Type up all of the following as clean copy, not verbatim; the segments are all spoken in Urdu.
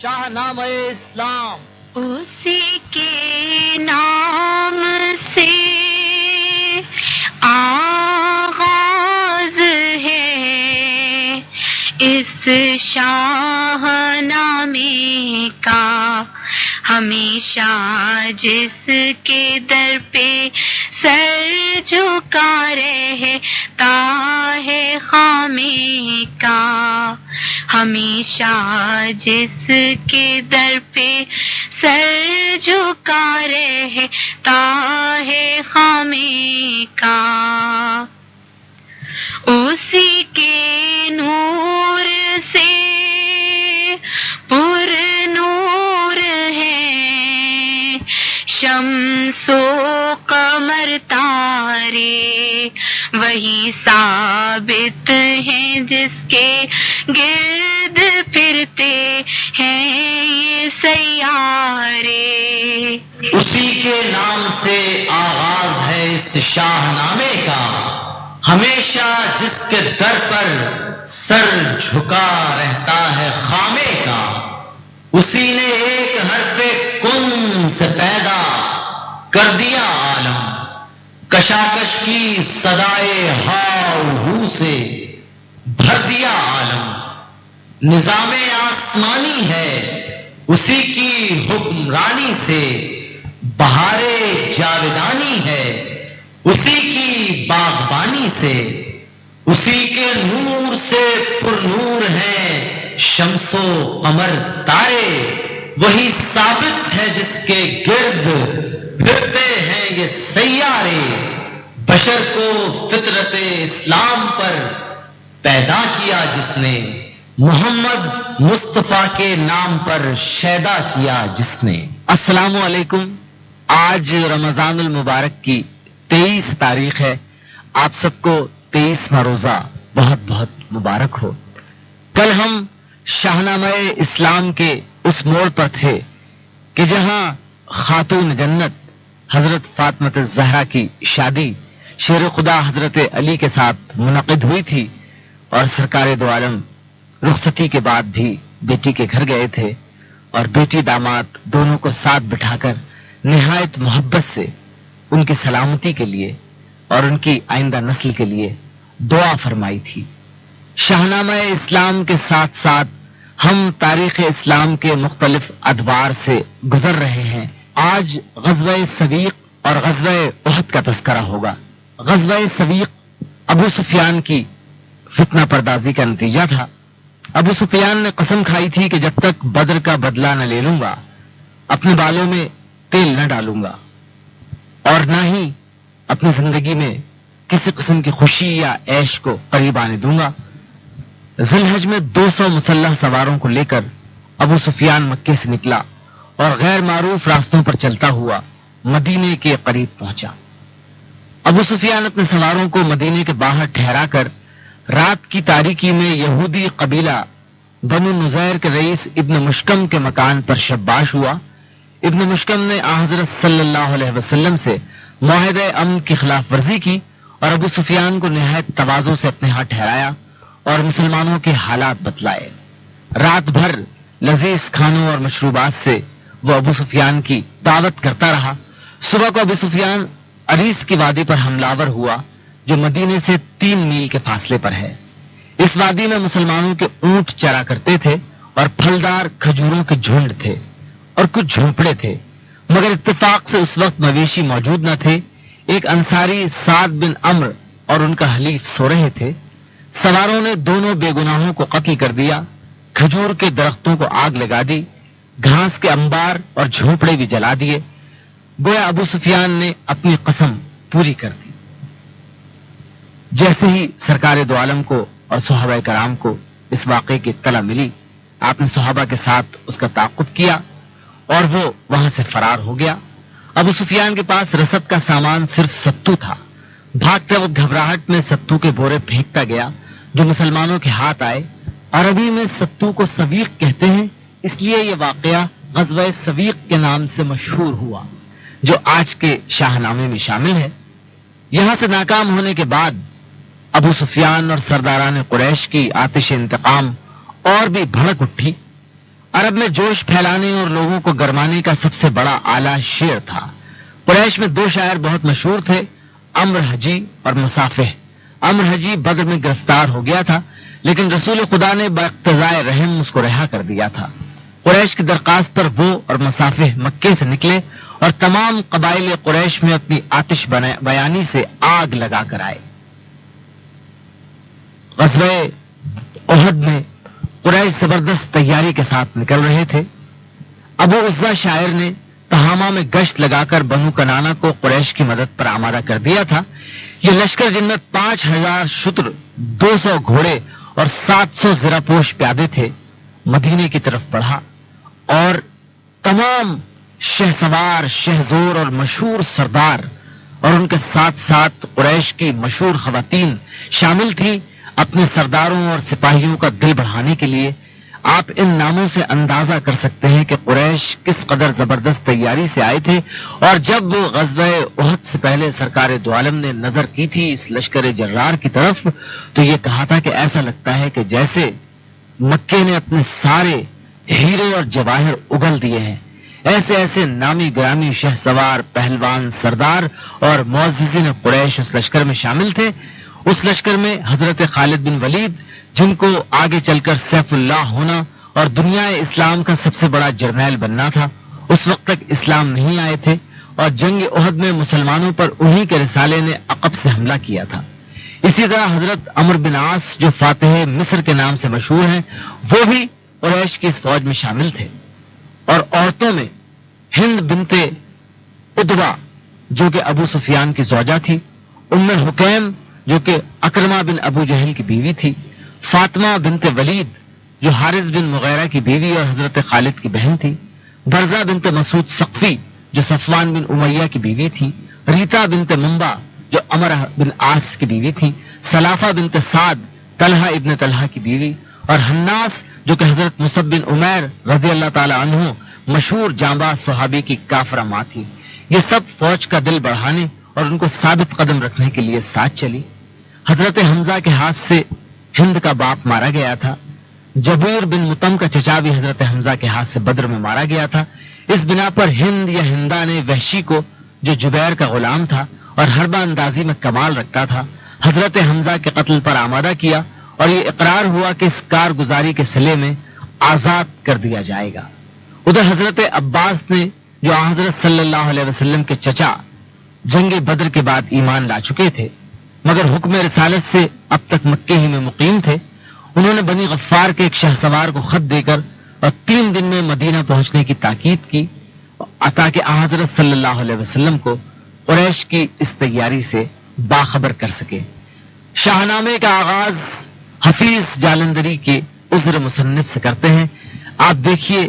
شاہنامہ اسلام اسی کے نام سے آغاز ہے اس شاہنامے کا، ہمیشہ جس کے در پہ سر جھکا رہتا ہے خامے کا، ہمیشہ جس کے در پہ سر جھکا رہتا ہے خامے کا، اسی کے نور سے پر نور ہے شمس و قمر تارے، وہی ثابت ہیں جس کے گرد پھرتے ہیں یہ سیارے، اسی کے نام سے آغاز ہے اس شاہنامے کا، ہمیشہ جس کے در پر سر جھکا رہتا ہے خامے کا، اسی نے ایک حرف کن سے پیدا کر دیا عالم، کشاکش کی صدائے ہاؤ ہو سے بھر دیا عالم، نظام آسمانی ہے اسی کی حکمرانی سے، بہارے جاودانی ہے اسی کی باغبانی سے، اسی کے نور سے پر نور ہیں شمس و قمر تارے، وہی ثابت ہے جس کے گرد پھرتے ہیں یہ سیارے، بشر کو فطرت اسلام پر پیدا کیا جس نے، محمد مصطفیٰ کے نام پر شیدا کیا جس نے۔ السلام علیکم۔ آج رمضان المبارک کی 23 تاریخ ہے، آپ سب کو 23واں روزہ بہت بہت مبارک ہو۔ کل ہم شاہنامہ اسلام کے اس موڑ پر تھے کہ جہاں خاتون جنت حضرت فاطمہ الزہرا کی شادی شیر خدا حضرت علی کے ساتھ منعقد ہوئی تھی، اور سرکار دو عالم رخصتی کے بعد بھی بیٹی کے گھر گئے تھے، اور بیٹی داماد دونوں کو ساتھ بٹھا کر نہایت محبت سے ان کی سلامتی کے لیے اور ان کی آئندہ نسل کے لیے دعا فرمائی تھی۔ شاہنامہ اسلام کے ساتھ ساتھ ہم تاریخ اسلام کے مختلف ادوار سے گزر رہے ہیں۔ آج غزوہ سویق اور غزوہ احد کا تذکرہ ہوگا۔ غزوہ سویق ابو سفیان کی فتنہ پردازی کا نتیجہ تھا۔ ابو سفیان نے قسم کھائی تھی کہ جب تک بدر کا بدلہ نہ لے لوں گا اپنے بالوں میں تیل نہ ڈالوں گا، اور نہ ہی اپنی زندگی میں کسی قسم کی خوشی یا عیش کو قریب آنے دوں گا۔ ذی الحج میں 200 مسلح سواروں کو لے کر ابو سفیان مکے سے نکلا اور غیر معروف راستوں پر چلتا ہوا مدینے کے قریب پہنچا۔ ابو سفیان اپنے سواروں کو مدینے کے باہر ٹھہرا کر رات کی تاریکی میں یہودی قبیلہ بنو نذیر کے رئیس ابن مشکم کے مکان پر شباش ہوا۔ ابن مشکم نے حضرت صلی اللہ علیہ وسلم سے معاہدہ امن کی خلاف ورزی کی اور ابو سفیان کو نہایت تواضع سے اپنے ہاں ٹھہرایا اور مسلمانوں کے حالات بتلائے۔ رات بھر لذیذ کھانوں اور مشروبات سے وہ ابو سفیان کی دعوت کرتا رہا۔ صبح کو ابو سفیان عریس کی وادی پر حملہ ہوا جو مدینے سے 3 میل کے فاصلے پر ہے۔ اس وادی میں مسلمانوں کے اونٹ چرا کرتے تھے اور پھلدار کھجوروں کے جھنڈ تھے اور کچھ جھونپڑے تھے، مگر اتفاق سے اس وقت مویشی موجود نہ تھے۔ ایک انصاری سعد بن عمرو اور ان کا حلیف سو رہے تھے۔ سواروں نے دونوں بے گناہوں کو قتل کر دیا، کھجور کے درختوں کو آگ لگا دی، گھاس کے انبار اور جھونپڑے بھی جلا دیے، گویا ابو سفیان نے اپنی قسم پوری کر دی۔ جیسے ہی سرکار دو عالم کو اور صحابہ کرام کو اس واقعے کی اطلاع ملی، آپ نے صحابہ کے ساتھ اس کا تعاقب کیا اور وہ وہاں سے فرار ہو گیا۔ ابو سفیان کے پاس رسد کا سامان صرف ستو تھا۔ بھاگتے وقت گھبراہٹ میں ستو کے بورے پھینکتا گیا جو مسلمانوں کے ہاتھ آئے۔ عربی میں ستو کو سویق کہتے ہیں، اس لیے یہ واقعہ غزوہ سویق کے نام سے مشہور ہوا جو آج کے شاہنامے میں شامل ہے۔ یہاں سے ناکام ہونے کے بعد ابو سفیان اور سرداران قریش کی آتش انتقام اور بھی بھڑک اٹھی۔ عرب میں جوش پھیلانے اور لوگوں کو گرمانے کا سب سے بڑا آلہ شعر تھا۔ قریش میں 2 شاعر بہت مشہور تھے، عمرو حجی اور مصافح۔ عمرو حجی بدر میں گرفتار ہو گیا تھا، لیکن رسول خدا نے باقتضائے رحم اس کو رہا کر دیا تھا۔ قریش کی درخواست پر وہ اور مصافح مکے سے نکلے اور تمام قبائل قریش میں اپنی آتش بیانی سے آگ لگا کر آئے۔ غزوہ احد میں قریش زبردست تیاری کے ساتھ نکل رہے تھے۔ ابو عزا شاعر نے تہامہ میں گشت لگا کر بنو کنانہ کو قریش کی مدد پر آمادہ کر دیا تھا۔ یہ لشکر جن میں 5000 شتر، 200 گھوڑے اور 700 زرہ پوش پیادے تھے، مدینے کی طرف بڑھا اور تمام شہسوار، شہزور اور مشہور سردار اور ان کے ساتھ ساتھ قریش کی مشہور خواتین شامل تھیں۔ اپنے سرداروں اور سپاہیوں کا دل بڑھانے کے لیے آپ ان ناموں سے اندازہ کر سکتے ہیں کہ قریش کس قدر زبردست تیاری سے آئے تھے۔ اور جب غزوہ احد سے پہلے سرکار دو عالم نے نظر کی تھی اس لشکر جرار کی طرف، تو یہ کہا تھا کہ ایسا لگتا ہے کہ جیسے مکے نے اپنے سارے ہیرے اور جواہر اگل دیے ہیں۔ ایسے ایسے نامی گرامی شہسوار، پہلوان، سردار اور معززین قریش اس لشکر میں شامل تھے۔ اس لشکر میں حضرت خالد بن ولید، جن کو آگے چل کر سیف اللہ ہونا اور دنیا اسلام کا سب سے بڑا جرنیل بننا تھا، اس وقت تک اسلام نہیں آئے تھے اور جنگ احد میں مسلمانوں پر انہی کے رسالے نے عقب سے حملہ کیا تھا۔ اسی طرح حضرت عمرو بن عاص جو فاتح مصر کے نام سے مشہور ہیں، وہ بھی قریش کی اس فوج میں شامل تھے۔ اور عورتوں میں ہند بنت عتبہ جو کہ ابو سفیان کی زوجہ تھی، ام حکیم جو کہ اکرمہ بن ابو جہل کی بیوی تھی، فاطمہ بنت ولید جو حارث بن مغیرہ کی بیوی اور حضرت خالد کی بہن تھی، برزہ بنت مسعود ثقفی جو صفوان بن امیہ کی بیوی تھی، ریتا بنت منبع جو عمر بن عاص کی بیوی تھی، سلافہ بنت سعد طلحہ ابن طلحہ کی بیوی، اور حناس جو کہ حضرت مصعب بن عمیر رضی اللہ تعالی عنہ مشہور جانباز صحابی کی کافرہ ماں تھی۔ یہ سب فوج کا دل بڑھانے اور ان کو ثابت قدم رکھنے کے لیے ساتھ چلی۔ حضرت حمزہ کے ہاتھ سے ہند کا باپ مارا گیا تھا۔ جبیر بن مطم کا چچا بھی حضرت حمزہ کے ہاتھ سے بدر میں مارا گیا تھا۔ اس بنا پر ہند یا ہندا نے وحشی کو، جو جبیر کا غلام تھا اور حربہ اندازی میں کمال رکھتا تھا، حضرت حمزہ کے قتل پر آمادہ کیا اور یہ اقرار ہوا کہ اس کارگزاری کے صلے میں آزاد کر دیا جائے گا۔ ادھر حضرت عباس نے، جو حضرت صلی اللہ علیہ وسلم کے چچا، جنگ بدر کے بعد ایمان لا چکے تھے مگر حکم رسالت سے اب تک مکے ہی میں مقیم تھے، انہوں نے بنی غفار کے ایک شہسوار کو خط دے کر اور 3 دن میں مدینہ پہنچنے کی تاکید کی تاکہ حضرت صلی اللہ علیہ وسلم کو قریش کی اس تیاری سے باخبر کر سکے۔ شاہنامے کا آغاز حفیظ جالندری کے عذر مصنف سے کرتے ہیں۔ آپ دیکھیے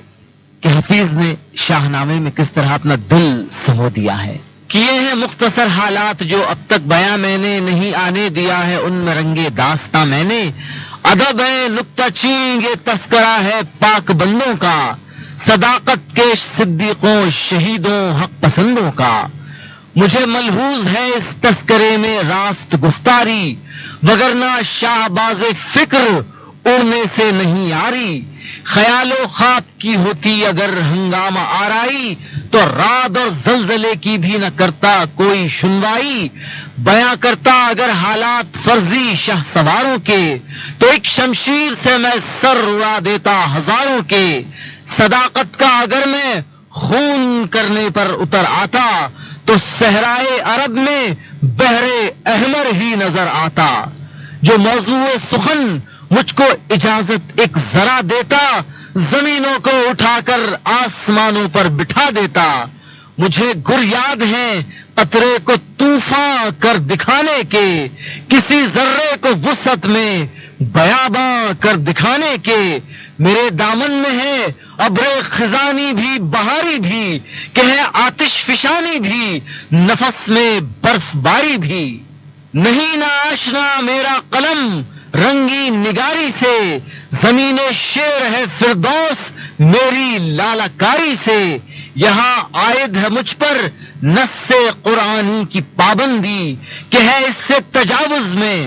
کہ حفیظ نے شاہنامے میں کس طرح اپنا دل سمو دیا ہے۔ کیے ہیں مختصر حالات جو اب تک بیاں میں نے نہیں آنے دیا ہے، ان میں رنگے داستاں میں نے۔ ادب ہے نکتہ چین یہ تذکرہ ہے پاک بندوں کا، صداقت کے صدیقوں شہیدوں حق پسندوں کا۔ مجھے ملحوظ ہے اس تذکرے میں راست گفتاری، وگرنہ شاہباز فکر اڑنے سے نہیں آری۔ خیال و خواب کی ہوتی اگر ہنگامہ آرائی، تو رعد اور زلزلے کی بھی نہ کرتا کوئی سنوائی۔ بیاں کرتا اگر حالات فرضی شاہ سواروں کے، تو ایک شمشیر سے میں سر اڑا دیتا ہزاروں کے۔ صداقت کا اگر میں خون کرنے پر اتر آتا، تو صحرائے عرب میں بحر احمر ہی نظر آتا۔ جو موضوع سخن مجھ کو اجازت ایک ذرا دیتا، زمینوں کو اٹھا کر آسمانوں پر بٹھا دیتا۔ مجھے گر یاد ہیں قطرے کو طوفاں کر دکھانے کے، کسی ذرے کو وسعت میں بیاباں کر دکھانے کے۔ میرے دامن میں ہے ابر خزانی بھی بہاری بھی، کہ ہے آتش فشانی بھی نفس میں برف باری بھی۔ نہیں نہ آشنا میرا قلم رنگی نگاری سے، زمین شیر ہے فردوس میری لالا کاری سے۔ یہاں عائد ہے مجھ پر نص قرآنی کی پابندی، کہ ہے اس سے تجاوز میں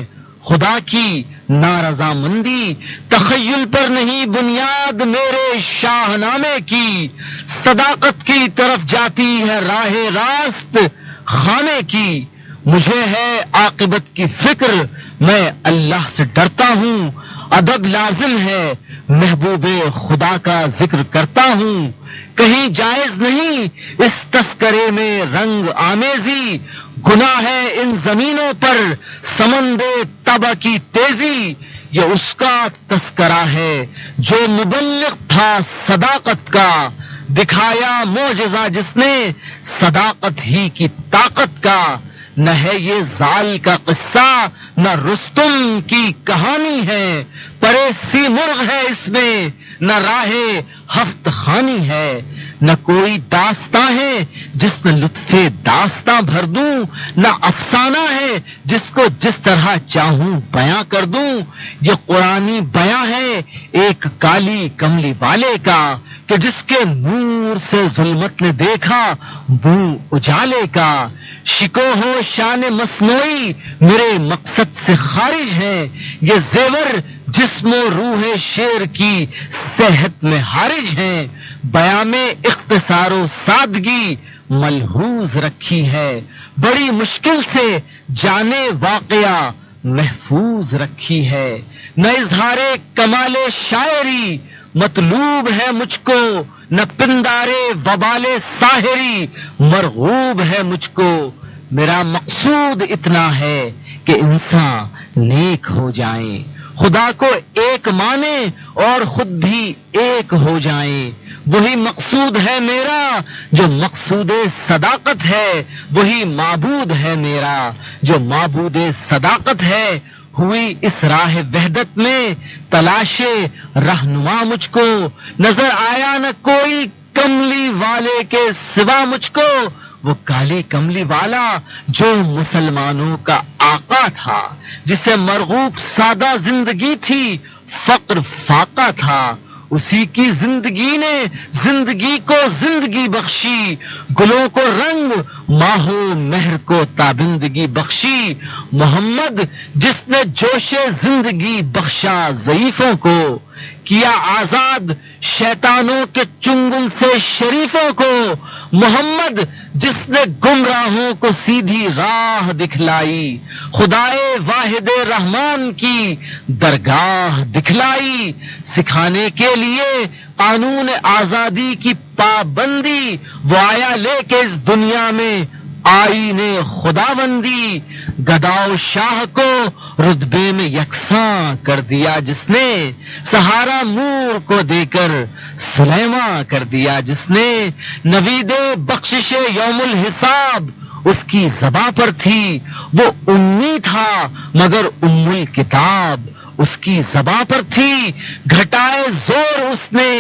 خدا کی نہ رضامندی، تخیل پر نہیں بنیاد میرے شاہ نامے کی، صداقت کی طرف جاتی ہے راہ راست خانے کی، مجھے ہے عاقبت کی فکر، میں اللہ سے ڈرتا ہوں، ادب لازم ہے، محبوب خدا کا ذکر کرتا ہوں، کہیں جائز نہیں اس تذکرے میں رنگ آمیزی، گناہ ہے ان زمینوں پر سمند طبع کی تیزی، یہ اس کا تذکرہ ہے جو مبلغ تھا صداقت کا، دکھایا معجزہ جس نے صداقت ہی کی طاقت کا، نہ ہے یہ زال کا قصہ نہ رستم کی کہانی ہے، پرے سی مرغ ہے اس میں نہ راہ ہفت خانی ہے، نہ کوئی داستاں ہے جس میں لطف داستاں بھر دوں، نہ افسانہ ہے جس کو جس طرح چاہوں بیاں کر دوں، یہ قرآنی بیاں ہے ایک کالی کملی والے کا کہ جس کے نور سے ظلمت نے دیکھا منہ اجالے کا، شکو ہو شان مصنوعی میرے مقصد سے خارج ہے، یہ زیور جسم و روح شعر کی صحت میں حارج ہیں، بیان میں اختصار و سادگی ملحوظ رکھی ہے، بڑی مشکل سے جانے واقعہ محفوظ رکھی ہے، نہ اظہار کمال شاعری مطلوب ہے مجھ کو، نہ پندارے وبال ساحری مرغوب ہے مجھ کو، میرا مقصود اتنا ہے کہ انسان نیک ہو جائیں، خدا کو ایک مانے اور خود بھی ایک ہو جائیں، وہی مقصود ہے میرا جو مقصود صداقت ہے، وہی معبود ہے میرا جو معبود صداقت ہے، ہوئی اس راہ وحدت میں تلاش رہنما مجھ کو، نظر آیا نہ کوئی کملی والے کے سوا مجھ کو، وہ کالی کملی والا جو مسلمانوں کا آقا تھا، جسے مرغوب سادہ زندگی تھی، فقر فاقہ تھا، اسی کی زندگی نے زندگی کو زندگی بخشی، گلوں کو رنگ ماہ و مہر کو تابندگی بخشی، محمد جس نے جوش زندگی بخشا ضعیفوں کو، کیا آزاد شیطانوں کے چنگل سے شریفوں کو، محمد جس نے گمراہوں کو سیدھی راہ دکھلائی، خدائے واحد رحمان کی درگاہ دکھلائی، سکھانے کے لیے قانون آزادی کی پابندی، وہ آیا لے کے اس دنیا میں آئین خداوندی، گدا و شاہ کو رتبے میں یکساں کر دیا جس نے، سہارا مور کو دے کر سلیماں کر دیا جس نے، نوید بخشش یوم الحساب اس کی زباں پر تھی، وہ امی تھا مگر ام الکتاب اس کی زباں پر تھی، گھٹائے زور اس نے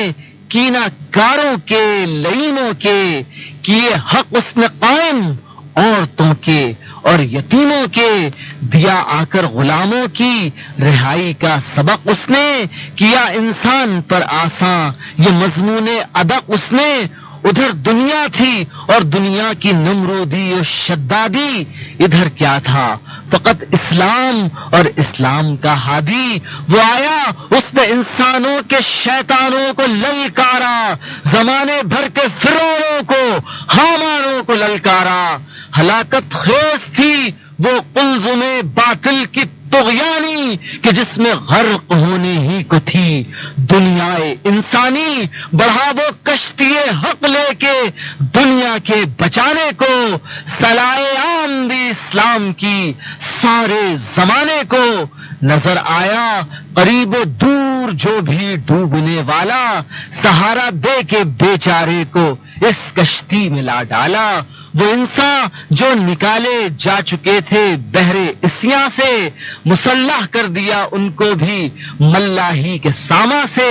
کینہ کاروں کے لئیموں کے، کیے حق اس نے قائم عورتوں کے اور یتیموں کے، دیا آ کر غلاموں کی رہائی کا سبق اس نے، کیا انسان پر آساں یہ مضمون ادق اس نے، ادھر دنیا تھی اور دنیا کی نمرودی اور شدادی، ادھر کیا تھا فقط اسلام اور اسلام کا ہادی، وہ آیا اس نے انسانوں کے شیطانوں کو للکارا، زمانے بھر کے فرعونوں کو حامانوں کو للکارا، ہلاکت خیز تھی وہ قلزم باطل کی طغیانی کہ جس میں غرق ہونے ہی کو تھی دنیا انسانی، بڑھا وہ کشتی حق لے کے دنیا کے بچانے کو، صلائے عام دی اسلام کی سارے زمانے کو، نظر آیا قریب و دور جو بھی ڈوبنے والا، سہارا دے کے بیچارے کو اس کشتی میں لا ڈالا، وہ انسان جو نکالے جا چکے تھے بحر اسیاں سے، مسلح کر دیا ان کو بھی ملاحی کے ساما سے،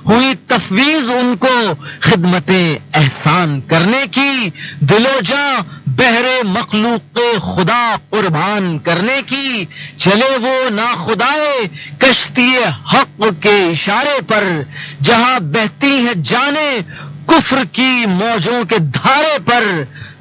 ہوئی تفویض ان کو خدمت احسان کرنے کی، دل و جاں بحر مخلوق خدا قربان کرنے کی، چلے وہ ناخدائے کشتی حق کے اشارے پر، جہاں بہتی ہے جانیں کفر کی موجوں کے دھارے پر،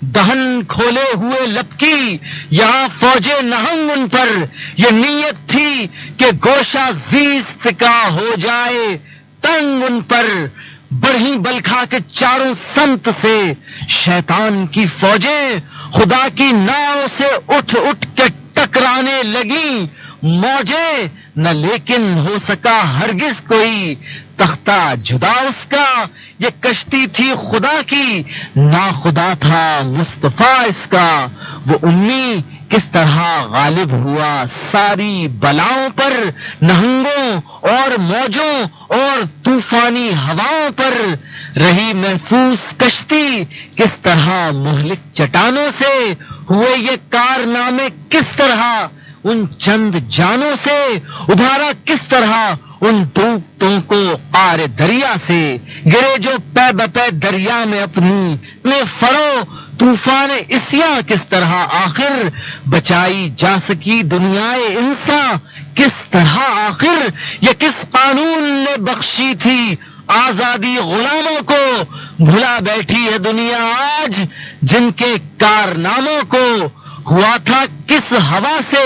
دہن کھولے ہوئے لب کی، یہاں فوج نہنگ ان پر یہ نیت تھی کہ گوشہ زیست کا ہو جائے تنگ ان پر. بڑھی بل کھا کے چاروں سمت سے شیطان کی فوجیں خدا کی ناؤ سے اٹھ اٹھ کے ٹکرانے لگیں موجیں. نہ لیکن ہو سکا ہرگز کوئی تختہ جدا اس کا، یہ کشتی تھی خدا کی، نا خدا تھا مصطفیٰ اس کا. وہ امی کس طرح غالب ہوا ساری بلاؤں پر، نہنگوں اور موجوں اور طوفانی ہواؤں پر. رہی محفوظ کشتی کس طرح مہلک چٹانوں سے، ہوئے یہ کارنامے کس طرح ان چند جانوں سے، ابھارا کس طرح ان ڈوبتوں کو آر دریا سے. گرے جو پے بپے دریا میں اپنی فرو طوفان اسیاں کس طرح آخر بچائی جا سکی دنیائے انسان کس طرح آخر. یہ کس قانون نے بخشی تھی آزادی غلاموں کو، بھلا بیٹھی ہے دنیا آج جن کے کارناموں کو. ہوا تھا کس ہوا سے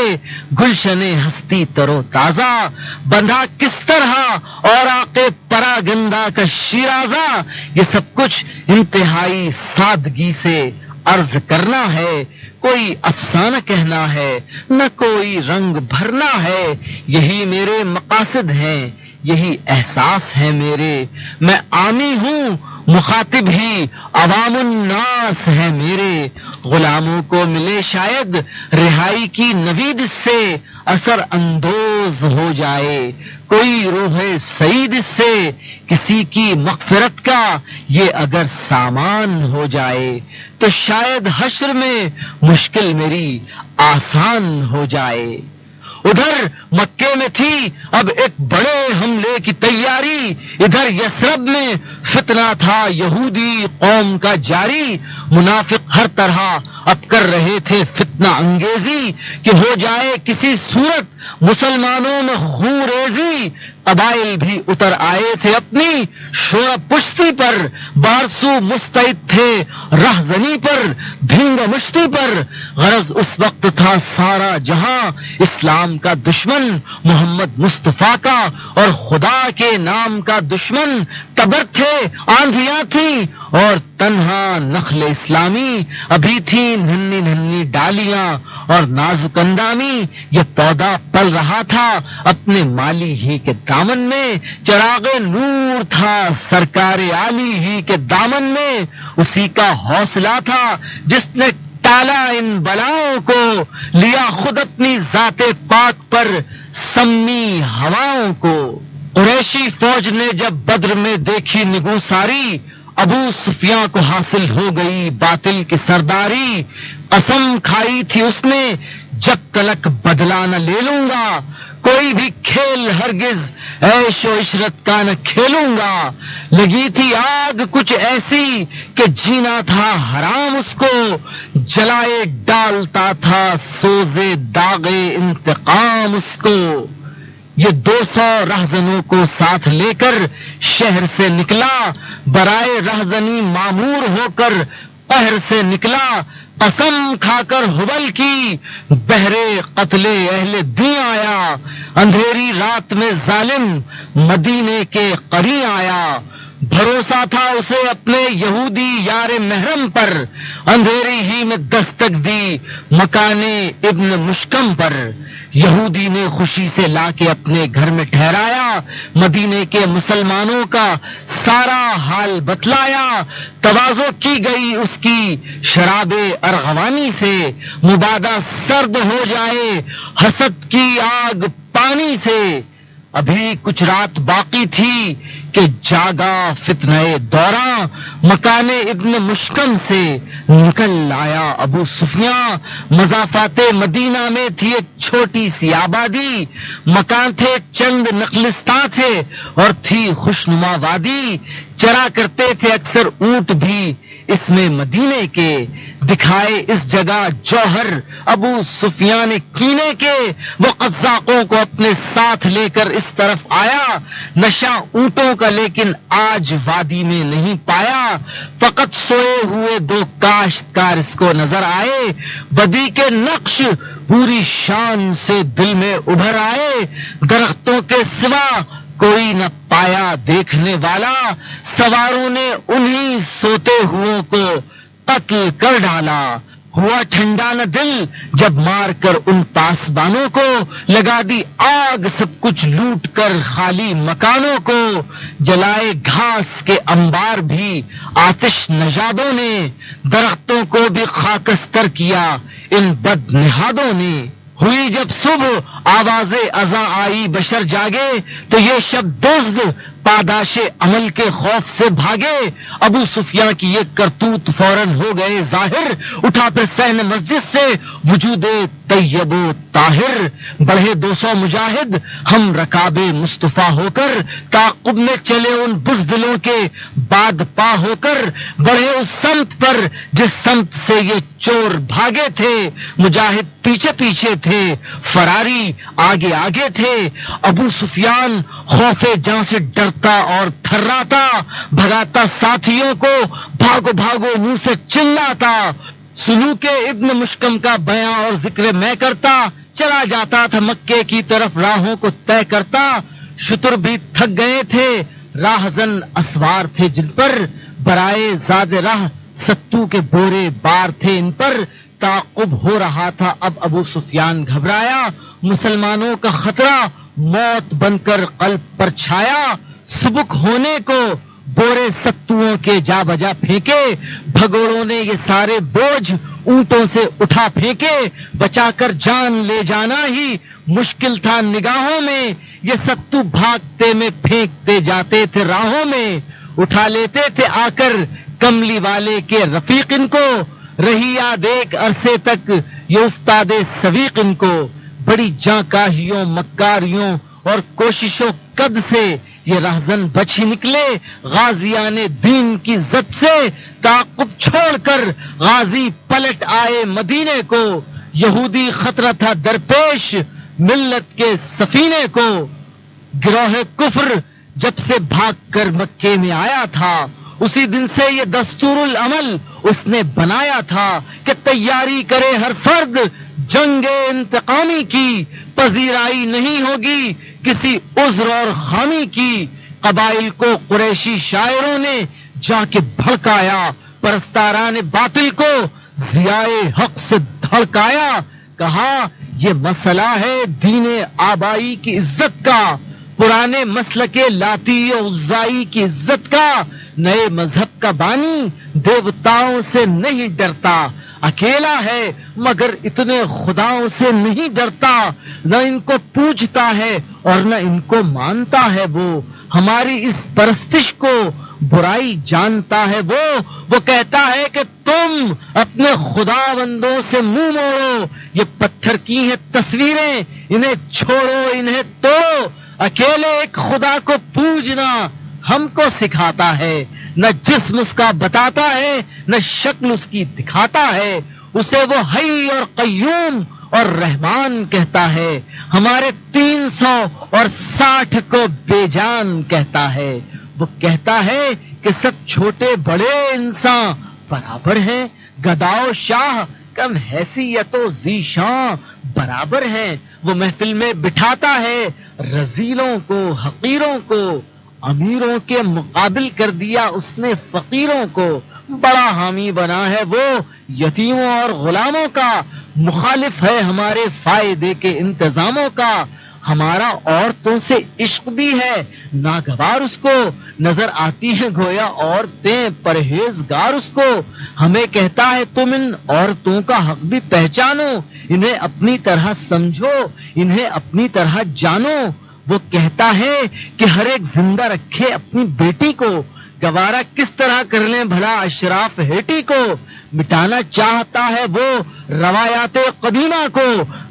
گلشن ہستی ترو تازہ، بندھا کس طرح اور آقے پراگندہ کا شیرازہ. یہ سب کچھ انتہائی سادگی سے عرض کرنا ہے، کوئی افسانہ کہنا ہے نہ کوئی رنگ بھرنا ہے. یہی میرے مقاصد ہیں، یہی احساس ہے میرے. میں عامی ہوں، مخاطب ہی عوام الناس ہے میرے. غلاموں کو ملے شاید رہائی کی نوید اس سے، اثر اندوز ہو جائے کوئی روح سعید اس سے. کسی کی مغفرت کا یہ اگر سامان ہو جائے تو شاید حشر میں مشکل میری آسان ہو جائے. ادھر مکے میں تھی اب ایک بڑے حملے کی تیاری، ادھر یثرب میں فتنہ تھا یہودی قوم کا جاری. منافق ہر طرح اب کر رہے تھے فتنہ انگیزی کہ ہو جائے کسی صورت مسلمانوں میں خون ریزی. قبائل بھی اتر آئے تھے اپنی شورب پشتی پر، بارسو مستعد تھے رہزنی پر دھنگ مشتی پر. غرض اس وقت تھا سارا جہاں اسلام کا دشمن محمد مصطفیٰ کا اور خدا کے نام کا دشمن. تبر تھے آندھیاں تھیں اور تنہا نخل اسلامی، ابھی تھی ننھی ننھی ڈالیاں اور نازک اندامی. یہ پودا پل رہا تھا اپنے مالی ہی کے دامن میں، چراغ نور تھا سرکار عالی ہی کے دامن میں. اسی کا حوصلہ تھا جس نے ٹالا ان بلاؤں کو، لیا خود اپنی ذات پاک پر سمی ہواؤں کو. قریشی فوج نے جب بدر میں دیکھی نگوساری، ابو سفیاں کو حاصل ہو گئی باطل کی سرداری. قسم کھائی تھی اس نے جب تلک بدلہ نہ لے لوں گا، کوئی بھی کھیل ہرگز عیش و عشرت کا نہ کھیلوں گا. لگی تھی آگ کچھ ایسی کہ جینا تھا حرام اس کو، جلائے ڈالتا تھا سوزے داغے انتقام اس کو. یہ 200 رہزنوں کو ساتھ لے کر شہر سے نکلا، برائے رہزنی معمور ہو کر قہر سے نکلا. قسم کھا کر حبل کی بہرے قتل اہل دین آیا، اندھیری رات میں ظالم مدینے کے قریب آیا. بھروسہ تھا اسے اپنے یہودی یار محرم پر، اندھیری ہی میں دستک دی مکان ابن مشکم پر. یہودی نے خوشی سے لا کے اپنے گھر میں ٹھہرایا، مدینے کے مسلمانوں کا سارا حال بتلایا. تواضع کی گئی اس کی شراب ارغوانی سے، مبادہ سرد ہو جائے حسد کی آگ پانی سے. ابھی کچھ رات باقی تھی کہ جاگا فتنہ دوراں، مکان ابن مشکم سے نکل آیا ابو سفیاں. مضافات مدینہ میں تھی ایک چھوٹی سی آبادی، مکان تھے چند نخلستان تھے اور تھی خوشنما وادی. چرا کرتے تھے اکثر اونٹ بھی اس میں مدینے کے. دکھائے اس جگہ جوہر ابو سفیان کینے کے، وہ قزاقوں کو اپنے ساتھ لے کر اس طرف آیا. نشہ اونٹوں کا لیکن آج وادی میں نہیں پایا، فقط سوئے ہوئے دو کاشتکار اس کو نظر آئے، بدی کے نقش پوری شان سے دل میں ابھر آئے، درختوں کے سوا کوئی نہ پایا دیکھنے والا، سواروں نے انہی سوتے ہوئوں کو قتل کر ڈالا، ہوا ٹھنڈا نہ دل جب مار کر ان پاسبانوں کو، لگا دی آگ سب کچھ لوٹ کر خالی مکانوں کو، جلائے گھاس کے انبار بھی آتش نژادوں نے، درختوں کو بھی خاکستر کیا ان بد نہادوں نے، ہوئی جب صبح آواز اذاں آئی بشر جاگے، تو یہ شب دزد پاداش عمل کے خوف سے بھاگے، ابو سفیان کی یہ کرتوت فوراً ہو گئے ظاہر، اٹھا پھر صحن مسجد سے وجود طیب و طاہر، بڑھے 200 مجاہد ہم رکاب مصطفیٰ ہو کر، تعاقب میں چلے ان بزدلوں کے بعد پا ہو کر، بڑھے اس سمت پر جس سمت سے یہ چور بھاگے تھے، مجاہد پیچھے پیچھے تھے، فراری آگے آگے تھے، ابو سفیان خوف جاں سے ڈرتا اور تھراتا، بھگاتا ساتھیوں کو، بھاگو بھاگو منہ سے چلاتا، سلوک ابن مشکم کا بیاں اور ذکر میں کرتا، چلا جاتا تھا مکے کی طرف راہوں کو طے کرتا، شتر بھی تھک گئے تھے، راہزن اسوار تھے جن پر، برائے زاد راہ ستو کے بورے بار تھے ان پر، تعاقب ہو رہا تھا اب ابو سفیان گھبرایا، مسلمانوں کا خطرہ موت بن کر قلب پر چھایا، سبک ہونے کو بورے ستوؤں کے جا بجا پھینکے، بھگوڑوں نے یہ سارے بوجھ اونٹوں سے اٹھا پھینکے، بچا کر جان لے جانا ہی مشکل تھا نگاہوں میں، یہ ستو بھاگتے میں پھینکتے جاتے تھے راہوں میں، اٹھا لیتے تھے آ کر کملی والے کے رفیق ان کو، رہی یاد ایک عرصے تک یہ افتاد سویق ان کو، بڑی جاں مکاریوں اور کوششوں قد سے یہ رہزن بچ ہی نکلے، غازیان دین کی زد سے تعاقب چھوڑ کر غازی پلٹ آئے مدینے کو، یہودی خطرہ تھا درپیش ملت کے سفینے کو، گروہ کفر جب سے بھاگ کر مکے میں آیا تھا، اسی دن سے یہ دستور العمل اس نے بنایا تھا کہ تیاری کرے ہر فرد جنگ انتقامی کی، پذیرائی نہیں ہوگی کسی عذر اور خامی کی، قبائل کو قریشی شاعروں نے جا کے بھڑکایا، پرستاران باطل کو ضیائے حق سے دھڑکایا، کہا یہ مسئلہ ہے دین آبائی کی عزت کا، پرانے مسلک لاتی و عزائی کی عزت کا، نئے مذہب کا بانی دیوتاؤں سے نہیں ڈرتا، اکیلا ہے مگر اتنے خداؤں سے نہیں ڈرتا، نہ ان کو پوجتا ہے اور نہ ان کو مانتا ہے وہ، ہماری اس پرستش کو برائی جانتا ہے وہ کہتا ہے کہ تم اپنے خدا بندوں سے منہ موڑو، یہ پتھر کی ہیں تصویریں، انہیں چھوڑو انہیں توڑو، اکیلے ایک خدا کو پوجنا ہم کو سکھاتا ہے، نہ جسم اس کا بتاتا ہے نہ شکل اس کی دکھاتا ہے، اسے وہ حی اور قیوم اور رحمان کہتا ہے، ہمارے 360 کو بے جان کہتا ہے، وہ کہتا ہے کہ سب چھوٹے بڑے انسان برابر ہیں، گدا و شاہ کم حیثیت و ذیشان برابر ہیں، وہ محفل میں بٹھاتا ہے رذیلوں کو حقیروں کو، امیروں کے مقابل کر دیا اس نے فقیروں کو، بڑا حامی بنا ہے وہ یتیموں اور غلاموں کا، مخالف ہے ہمارے فائدے کے انتظاموں کا، ہمارا عورتوں سے عشق بھی ہے ناگوار اس کو، نظر آتی ہیں گویا عورتیں پرہیزگار اس کو، ہمیں کہتا ہے تم ان عورتوں کا حق بھی پہچانو، انہیں اپنی طرح سمجھو انہیں اپنی طرح جانو، وہ کہتا ہے کہ ہر ایک زندہ رکھے اپنی بیٹی کو، گوارا کس طرح کر لیں بھلا اشراف ہیٹی کو، مٹانا چاہتا ہے وہ روایات قدیمہ کو،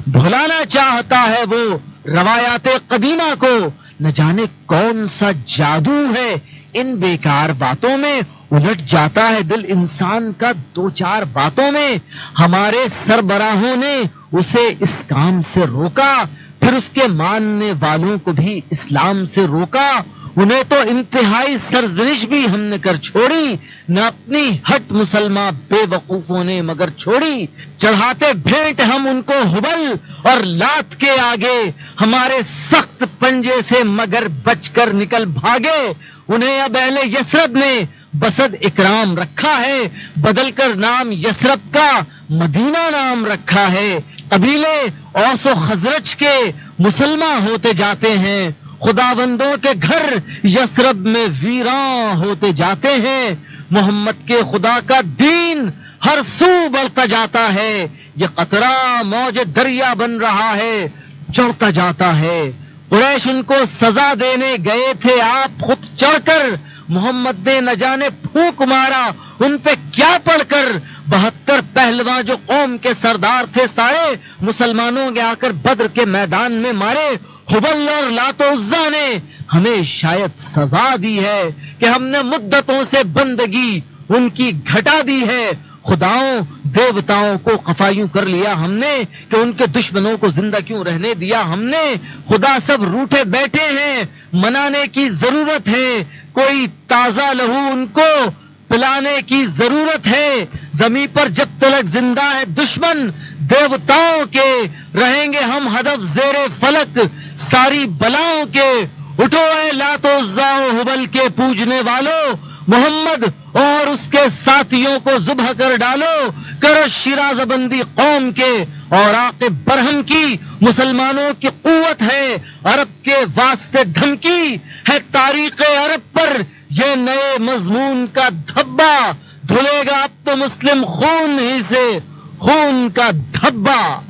بھلانا چاہتا ہے وہ روایات قدیمہ کو، نہ جانے کون سا جادو ہے ان بیکار باتوں میں، الٹ جاتا ہے دل انسان کا 2-4 باتوں میں، ہمارے سربراہوں نے اسے اس کام سے روکا، پھر اس کے ماننے والوں کو بھی اسلام سے روکا، انہیں تو انتہائی سرزنش بھی ہم نے کر چھوڑی، نہ اپنی ہٹ مسلمان بے وقوفوں نے مگر چھوڑی۔ چڑھاتے بھیٹ ہم ان کو ہبل اور لات کے آگے، ہمارے سخت پنجے سے مگر بچ کر نکل بھاگے۔ انہیں اب اہل یثرب نے بسد اکرام رکھا ہے، بدل کر نام یثرب کا مدینہ نام رکھا ہے۔ قبیلے اوس و خزرج کے مسلمان ہوتے جاتے ہیں، خداوندوں کے گھر یثرب میں ویراں ہوتے جاتے ہیں۔ محمد کے خدا کا دین ہر سو بڑھتا جاتا ہے، یہ قطرہ موج دریا بن رہا ہے، چڑھتا جاتا ہے۔ قریش ان کو سزا دینے گئے تھے، آپ خود چڑھ کر محمد نے نہ جانے پھونک مارا ان پہ کیا پڑھ کر۔ 72 پہلواں جو قوم کے سردار تھے سارے مسلمانوں کے آ کر بدر کے میدان میں مارے۔ حبل اور لات و عزا نے ہمیں شاید سزا دی ہے کہ ہم نے مدتوں سے بندگی ان کی گھٹا دی ہے۔ خداؤں دیوتاؤں کو خفا یوں کر لیا ہم نے کہ ان کے دشمنوں کو زندہ کیوں رہنے دیا ہم نے۔ خدا سب روٹھے بیٹھے ہیں، منانے کی ضرورت ہے، کوئی تازہ لہو ان کو پلانے کی ضرورت ہے۔ زمین پر جب تلک زندہ ہے دشمن دیوتاؤں کے، رہیں گے ہم ہدف زیر فلک ساری بلاؤں کے۔ اٹھو اے لات و عزا و حبل کے پوجنے والوں، محمد اور اس کے ساتھیوں کو ذبح کر ڈالو۔ کرو شیراز بندی قوم کے اور عاقب برہم کی مسلمانوں کی قوت ہے، عرب کے واسطے دھمکی ہے تاریخ عرب پر یہ نئے مضمون کا دھبا، دھلے گا اب تو مسلم خون ہی سے خون کا دھبا۔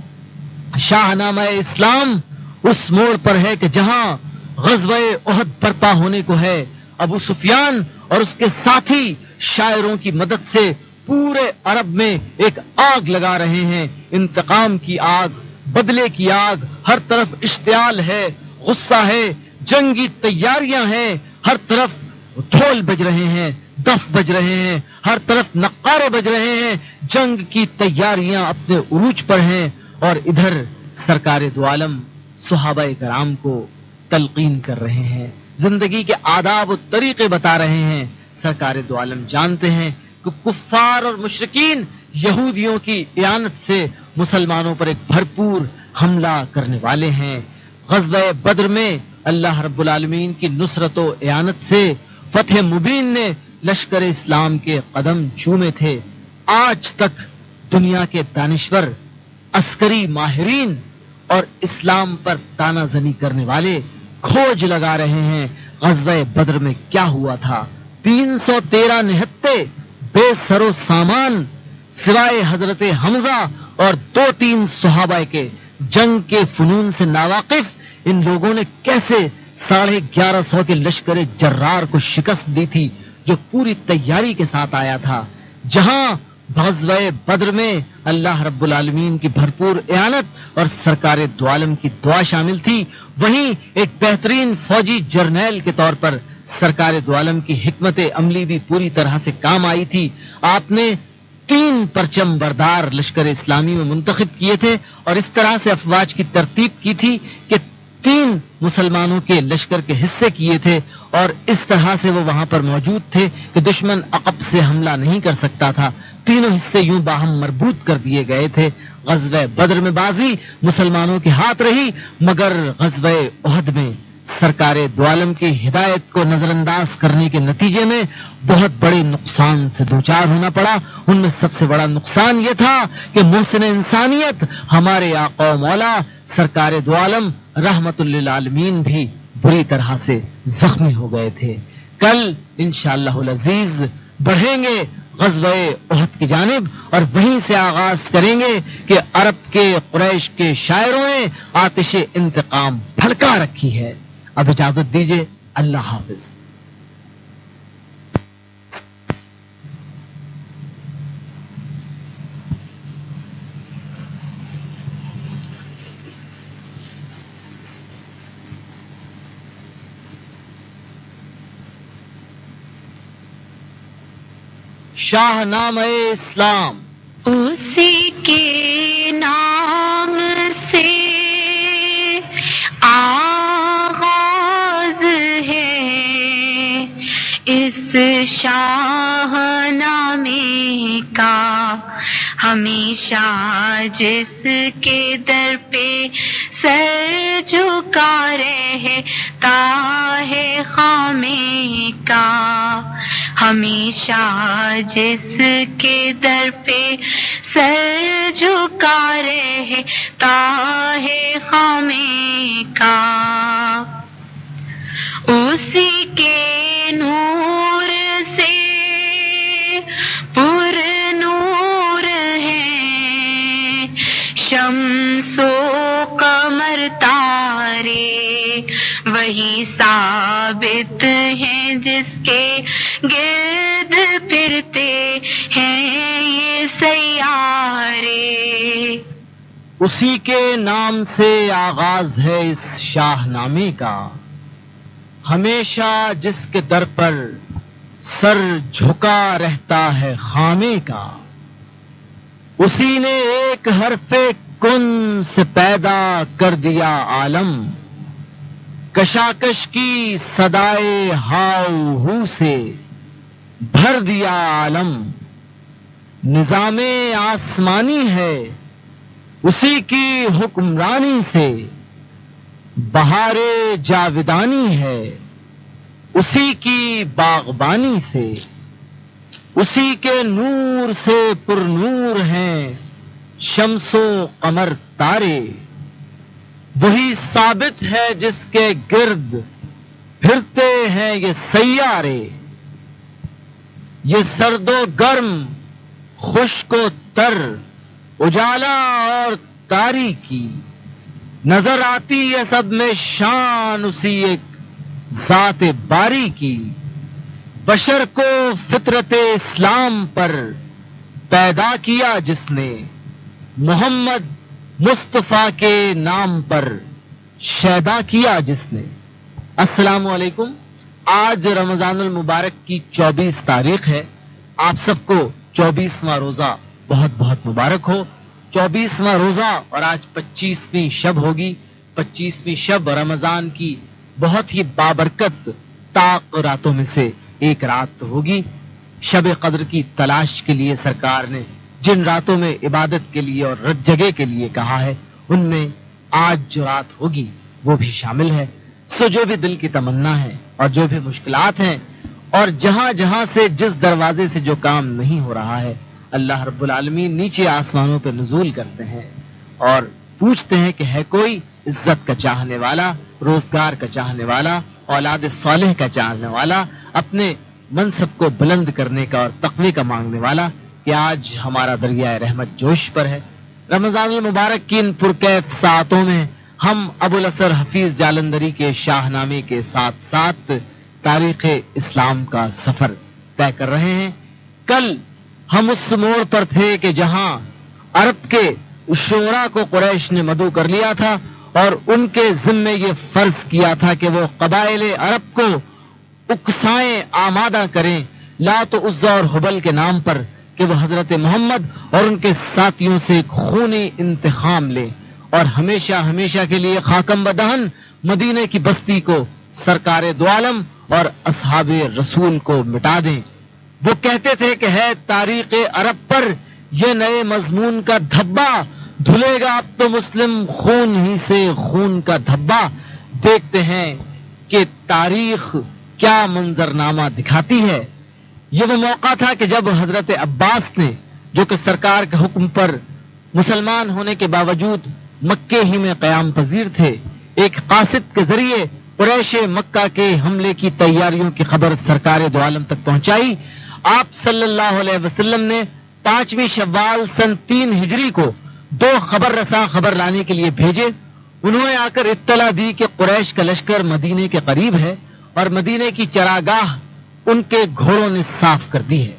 شاہنامہ اسلام اس موڑ پر ہے کہ جہاں غزوہ احد برپا ہونے کو ہے۔ ابو سفیان اور اس کے ساتھی شاعروں کی مدد سے پورے عرب میں ایک آگ لگا رہے ہیں، انتقام کی آگ، بدلے کی آگ۔ ہر طرف اشتعال ہے، غصہ ہے، جنگی تیاریاں ہیں، ہر طرف ڈھول بج رہے ہیں، دف بج رہے ہیں، ہر طرف نقارے بج رہے ہیں، جنگ کی تیاریاں اپنے عروج پر ہیں۔ اور ادھر سرکار دو عالم صحابہ کرام کو تلقین کر رہے ہیں، زندگی کے آداب و طریقے بتا رہے ہیں۔ سرکار دو عالم جانتے ہیں کہ کفار اور مشرکین یہودیوں کی اعانت سے مسلمانوں پر ایک بھرپور حملہ کرنے والے ہیں۔ غزوہ بدر میں اللہ رب العالمین کی نصرت و اعانت سے فتح مبین نے لشکر اسلام کے قدم چومے تھے۔ آج تک دنیا کے دانشور، عسکری ماہرین اور اسلام پر تانا زنی کرنے والے کھوج لگا رہے ہیں غزوہ بدر میں کیا ہوا تھا۔ 313 نہتے بے سر و سامان سوائے حضرت حمزہ اور 2-3 صحابہ کے جنگ کے فنون سے ناواقف ان لوگوں نے کیسے 1150 کے لشکر جرار کو شکست دی تھی جو پوری تیاری کے ساتھ آیا تھا۔ جہاں غزوہ بدر میں اللہ رب العالمین کی بھرپور اعانت اور سرکار دو عالم کی دعا شامل تھی، وہیں ایک بہترین فوجی جرنیل کے طور پر سرکار دو عالم کی حکمت عملی بھی پوری طرح سے کام آئی تھی۔ آپ نے 3 پرچم بردار لشکر اسلامی میں منتخب کیے تھے اور اس طرح سے افواج کی ترتیب کی تھی کہ 3 مسلمانوں کے لشکر کے حصے کیے تھے اور اس طرح سے وہ وہاں پر موجود تھے کہ دشمن عقب سے حملہ نہیں کر سکتا تھا۔ تینوں حصے یوں باہم مربوط کر دیے گئے تھے۔ غزوہ بدر میں بازی مسلمانوں کے ہاتھ رہی، مگر غزوہ احد میں سرکار دو عالم کی ہدایت کو نظر انداز کرنے کے نتیجے میں بہت بڑے نقصان سے دوچار ہونا پڑا۔ ان میں سب سے بڑا نقصان یہ تھا کہ محسن انسانیت ہمارے آقا و مولا سرکار دو عالم رحمت للعالمین بھی بری طرح سے زخمی ہو گئے تھے۔ کل انشاءاللہ العزیز بڑھیں گے غزوہ احد کی جانب اور وہیں سے آغاز کریں گے کہ عرب کے قریش کے شاعروں نے آتش انتقام بھڑکا رکھی ہے۔ اب اجازت دیجیے، اللہ حافظ۔ شاہ نامہ اسلام اسی کے نام سے آغاز ہے ہمیشہ جس کے در پہ سر جھکا رہتا ہے خامے کا، ہمیشہ جس کے در پہ سر جھکا رہتا ہے خامے کا، اسی کے نور سے پر نور ہے شمس و قمر تارے، وہی ثابت ہیں جس کے گرد پھرتے ہیں یہ سیارے، اسی کے نام سے آغاز ہے اس شاہ نامے کا، ہمیشہ جس کے در پر سر جھکا رہتا ہے خامے کا، اسی نے ایک حرف کن سے پیدا کر دیا عالم، کشاکش کی صدائے ہاؤ ہو سے بھر دیا عالم، نظام آسمانی ہے اسی کی حکمرانی سے، بہار جاودانی ہے اسی کی باغبانی سے، اسی کے نور سے پر نور ہیں شمس و قمر تارے، وہی ثابت ہے جس کے گرد پھرتے ہیں یہ سیارے، یہ سرد و گرم خشک و تر اجالا اور تاریکی، نظر آتی ہے سب میں شان اسی ایک ذات باری کی، بشر کو فطرت اسلام پر پیدا کیا جس نے، محمد مصطفیٰ کے نام پر شیدا کیا جس نے۔ السلام علیکم، آج رمضان المبارک کی 24 تاریخ ہے، آپ سب کو 24واں روزہ بہت بہت مبارک ہو۔ 24واں روزہ اور آج 25ویں شب ہوگی۔ 25ویں شب رمضان کی بہت ہی بابرکت طاق راتوں میں سے ایک رات ہوگی۔ شب قدر کی تلاش کے لیے سرکار نے جن راتوں میں عبادت کے لیے اور رت جگہ کے لیے کہا ہے، ان میں آج جو رات ہوگی وہ بھی شامل ہے۔ سو جو بھی دل کی تمنا ہے اور جو بھی مشکلات ہیں اور جہاں جہاں سے جس دروازے سے جو کام نہیں ہو رہا ہے، اللہ رب العالمین نیچے آسمانوں پہ نزول کرتے ہیں اور پوچھتے ہیں کہ ہے کوئی عزت کا چاہنے والا، روزگار کا چاہنے والا، اولاد صالح کا چاہنے والا، اپنے منصب کو بلند کرنے کا اور تقوی کا مانگنے والا، کہ آج ہمارا دریائے رحمت جوش پر ہے۔ رمضان المبارک کی ان پرکیف ساعتوں میں ہم ابو الاسر حفیظ جالندری کے شاہ نامے کے ساتھ ساتھ تاریخ اسلام کا سفر طے کر رہے ہیں۔ کل ہم اس موڑ پر تھے کہ جہاں عرب کے شعراء کو قریش نے مدعو کر لیا تھا اور ان کے ذمے یہ فرض کیا تھا کہ وہ قبائل عرب کو اکسائیں آمادہ کریں لات و عزا اور حبل کے نام پر، کہ وہ حضرت محمد اور ان کے ساتھیوں سے ایک خونی انتقام لیں اور ہمیشہ ہمیشہ کے لیے خاکم بدہن مدینے کی بستی کو، سرکار دو عالم اور اصحاب رسول کو مٹا دیں۔ وہ کہتے تھے کہ ہے تاریخ عرب پر یہ نئے مضمون کا دھبا، دھلے گا اب تو مسلم خون ہی سے خون کا دھبا۔ دیکھتے ہیں کہ تاریخ کیا منظرنامہ دکھاتی ہے۔ یہ وہ موقع تھا کہ جب حضرت عباس نے، جو کہ سرکار کے حکم پر مسلمان ہونے کے باوجود مکے ہی میں قیام پذیر تھے، ایک قاصد کے ذریعے قریش مکہ کے حملے کی تیاریوں کی خبر سرکار دو عالم تک پہنچائی۔ آپ صلی اللہ علیہ وسلم نے 5ویں شوال سن 3 ہجری کو 2 خبر رساں خبر لانے کے لیے بھیجے۔ انہوں نے آ کر اطلاع دی کہ قریش کا لشکر مدینے کے قریب ہے اور مدینے کی چراگاہ ان کے گھوڑوں نے صاف کر دی ہے۔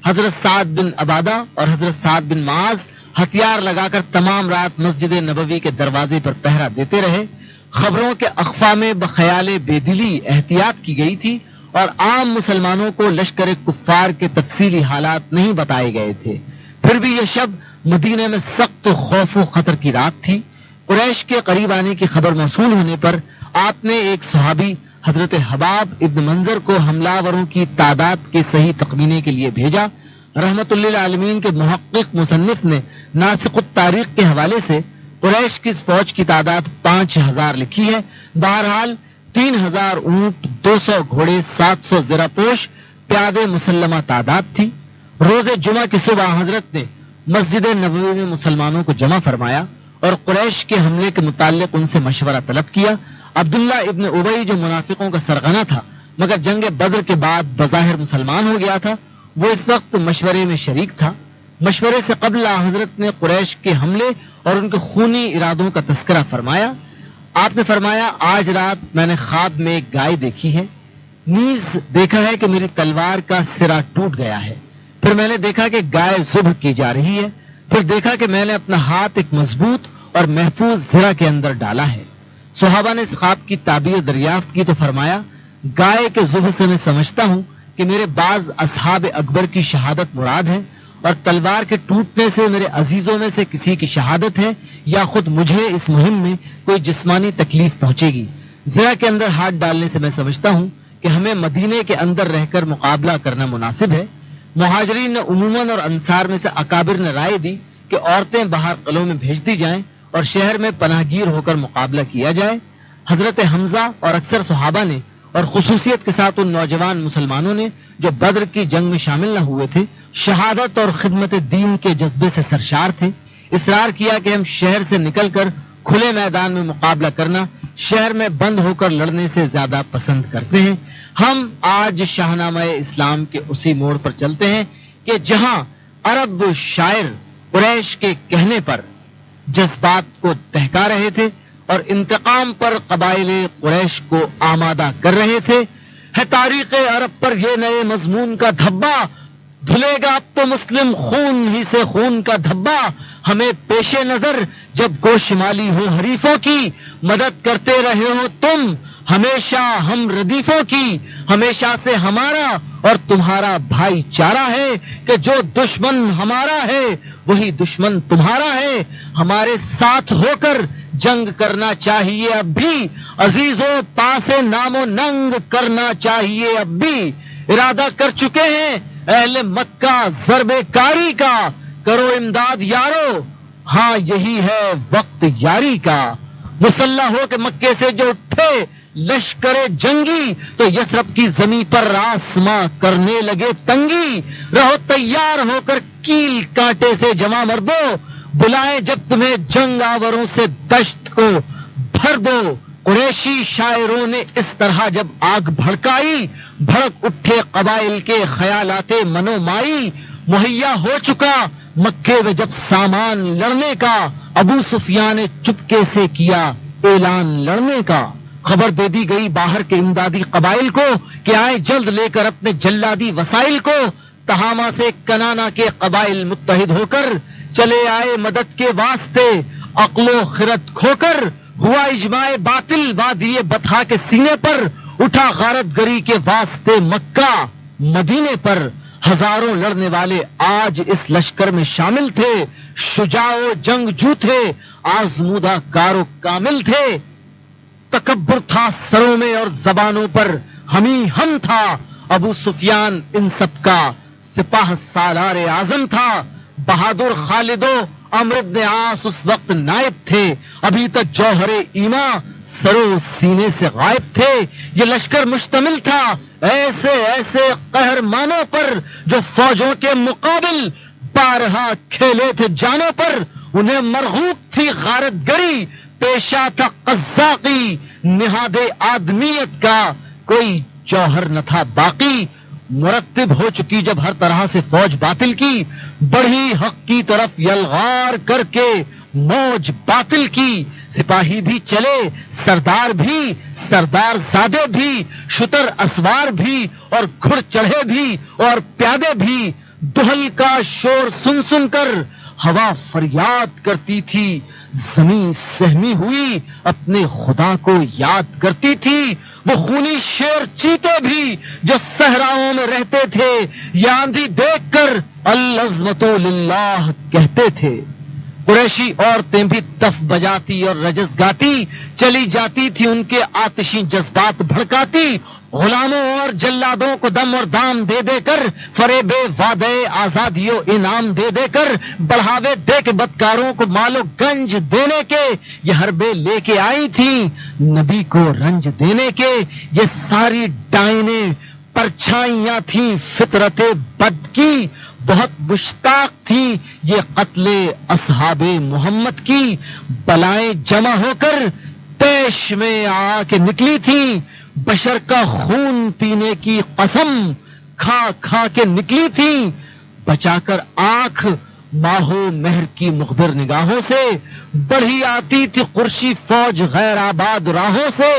حضرت سعد بن عبادہ اور حضرت سعد بن معاذ ہتھیار لگا کر تمام رات مسجد نبوی کے دروازے پر پہرا دیتے رہے۔ خبروں کے اخفا میں بخیال بے دلی احتیاط کی گئی تھی اور عام مسلمانوں کو لشکر کفار کے تفصیلی حالات نہیں بتائے گئے تھے۔ پھر بھی یہ شب مدینے میں سخت خوف و خطر کی رات تھی۔ قریش کے قریب آنے کی خبر موصول ہونے پر آپ نے ایک صحابی حضرت حباب ابن منظر کو حملہ وروں کی تعداد کے صحیح تخمینے کے لیے بھیجا۔ رحمت للعالمین کے محقق مصنف نے ناسخ التاریخ کے حوالے سے قریش کی اس فوج کی تعداد 5000 لکھی ہے. بہرحال 3000 اونٹ، 200 گھوڑے، 700 زرہ پوش پیادے مسلمہ تعداد تھی. روز جمعہ کی صبح حضرت نے مسجد نبوی میں مسلمانوں کو جمع فرمایا اور قریش کے حملے کے متعلق ان سے مشورہ طلب کیا. عبداللہ ابن ابی جو منافقوں کا سرغنہ تھا مگر جنگ بدر کے بعد بظاہر مسلمان ہو گیا تھا، وہ اس وقت مشورے میں شریک تھا. مشورے سے قبل حضرت نے قریش کے حملے اور ان کے خونی ارادوں کا تذکرہ فرمایا. آپ نے فرمایا، آج رات میں نے خواب میں ایک گائے دیکھی ہے، نیز دیکھا ہے کہ میری تلوار کا سرا ٹوٹ گیا ہے. پھر میں نے دیکھا کہ گائے ذبح کی جا رہی ہے. پھر دیکھا کہ میں نے اپنا ہاتھ ایک مضبوط اور محفوظ زرہ کے اندر ڈالا ہے. صحابہ نے اس خواب کی تعبیر دریافت کی تو فرمایا، گائے کے ذبح سے میں سمجھتا ہوں کہ میرے بعض اصحاب اکبر کی شہادت مراد ہے، اور تلوار کے ٹوٹنے سے میرے عزیزوں میں سے کسی کی شہادت ہے، یا خود مجھے اس مہم میں کوئی جسمانی تکلیف پہنچے گی. زرہ کے اندر ہاتھ ڈالنے سے میں سمجھتا ہوں کہ ہمیں مدینے کے اندر رہ کر مقابلہ کرنا مناسب ہے. مہاجرین نے عموماً اور انصار میں سے اکابر نے رائے دی کہ عورتیں باہر قلعوں میں بھیج دی جائیں اور شہر میں پناہ گیر ہو کر مقابلہ کیا جائے. حضرت حمزہ اور اکثر صحابہ نے اور خصوصیت کے ساتھ ان نوجوان مسلمانوں نے جو بدر کی جنگ میں شامل نہ ہوئے تھے، شہادت اور خدمت دین کے جذبے سے سرشار تھے، اصرار کیا کہ ہم شہر سے نکل کر کھلے میدان میں مقابلہ کرنا شہر میں بند ہو کر لڑنے سے زیادہ پسند کرتے ہیں. ہم آج شاہنامہ اسلام کے اسی موڑ پر چلتے ہیں کہ جہاں عرب شاعر قریش کے کہنے پر جذبات کو دہکا رہے تھے اور انتقام پر قبائل قریش کو آمادہ کر رہے تھے، ہے تاریخ عرب پر یہ نئے مضمون کا دھبا، دھلے گا اب تو مسلم خون ہی سے خون کا دھبا. ہمیں پیش نظر جب گوشمالی ہو حریفوں کی، مدد کرتے رہے ہو تم ہمیشہ ہم ردیفوں کی. ہمیشہ سے ہمارا اور تمہارا بھائی چارہ ہے کہ جو دشمن ہمارا ہے وہی دشمن تمہارا ہے. ہمارے ساتھ ہو کر جنگ کرنا چاہیے اب بھی، عزیزوں پاس نام و ننگ کرنا چاہیے اب بھی. ارادہ کر چکے ہیں اہل مکہ ضرب کاری کا، کرو امداد یارو، ہاں یہی ہے وقت یاری کا. مسلح ہو کہ مکے سے جو اٹھے لشکر جنگی، تو یثرب کی زمین پر آسماں کرنے لگے تنگی. رہو تیار ہو کر کیل کانٹے سے جمع مردو، بلائیں جب تمہیں جنگ آوروں سے دشت کو بھر دو. قریشی شاعروں نے اس طرح جب آگ بھڑکائی، بھڑک اٹھے قبائل کے خیالات منو مائی. مہیا ہو چکا مکے میں جب سامان لڑنے کا، ابو سفیان نے چپکے سے کیا اعلان لڑنے کا. خبر دے دی گئی باہر کے امدادی قبائل کو کہ آئے جلد لے کر اپنے جلادی وسائل کو. تہامہ سے کنانا کے قبائل متحد ہو کر چلے آئے مدد کے واسطے. عقل و خرد کھو کر ہوا اجماع باطل، وادی بطحا کے سینے پر اٹھا غارت گری کے واسطے مکہ مدینے پر. ہزاروں لڑنے والے آج اس لشکر میں شامل تھے، شجاع و جنگجو تھے، آزمودہ کار و کامل تھے. تکبر تھا سروں میں اور زبانوں پر ہمیں ہم تھا. ابو سفیان ان سب کا سپاہ سالار اعظم تھا. بہادر خالد و عمرو بن عاص اس وقت نائب تھے. ابھی تک جوہر ایمان سرو سینے سے غائب تھے. یہ لشکر مشتمل تھا ایسے ایسے قہرمانوں پر جو فوجوں کے مقابل بارہا کھیلے تھے جانوں پر. انہیں مرغوب تھی غارت گری، پیشہ تھا قزاقی، نہاد آدمیت کا کوئی جوہر نہ تھا باقی. مرتب ہو چکی جب ہر طرح سے فوج باطل کی، بڑھی حق کی طرف یلغار کر کے موج باطل کی. سپاہی بھی چلے، سردار بھی، سردار زادے بھی، شتر اسوار بھی اور گھڑ چڑھے بھی اور پیادے بھی. دہل کا شور سن سن کر ہوا فریاد کرتی تھی، زمین سہمی ہوئی اپنے خدا کو یاد کرتی تھی. وہ خونی شیر چیتے بھی جو صحراؤں میں رہتے تھے، یہ آندھی دیکھ کر العظمت للہ کہتے تھے. قریشی عورتیں بھی دف بجاتی اور رجز گاتی چلی جاتی تھی، ان کے آتشی جذبات بھڑکاتی. غلاموں اور جلادوں کو دم اور دام دے دے کر، فریب وعدے آزادی و انعام دے دے کر، بڑھاوے دے کے بدکاروں کو مال و گنج دینے کے یہ حربے لے کے آئی تھیں، نبی کو رنج دینے کے یہ ساری ڈائنیں پرچھائیاں تھیں فطرت بد کی، بہت مشتاق تھی یہ قتل اصحاب محمد کی، بلائیں جمع ہو کر پیش میں آ کے نکلی تھیں، بشر کا خون پینے کی قسم کھا کھا کے نکلی تھیں، بچا کر آنکھ ماہو مہر کی مخبر نگاہوں سے، بڑھی آتی تھی قرشی فوج غیر آباد راہوں سے،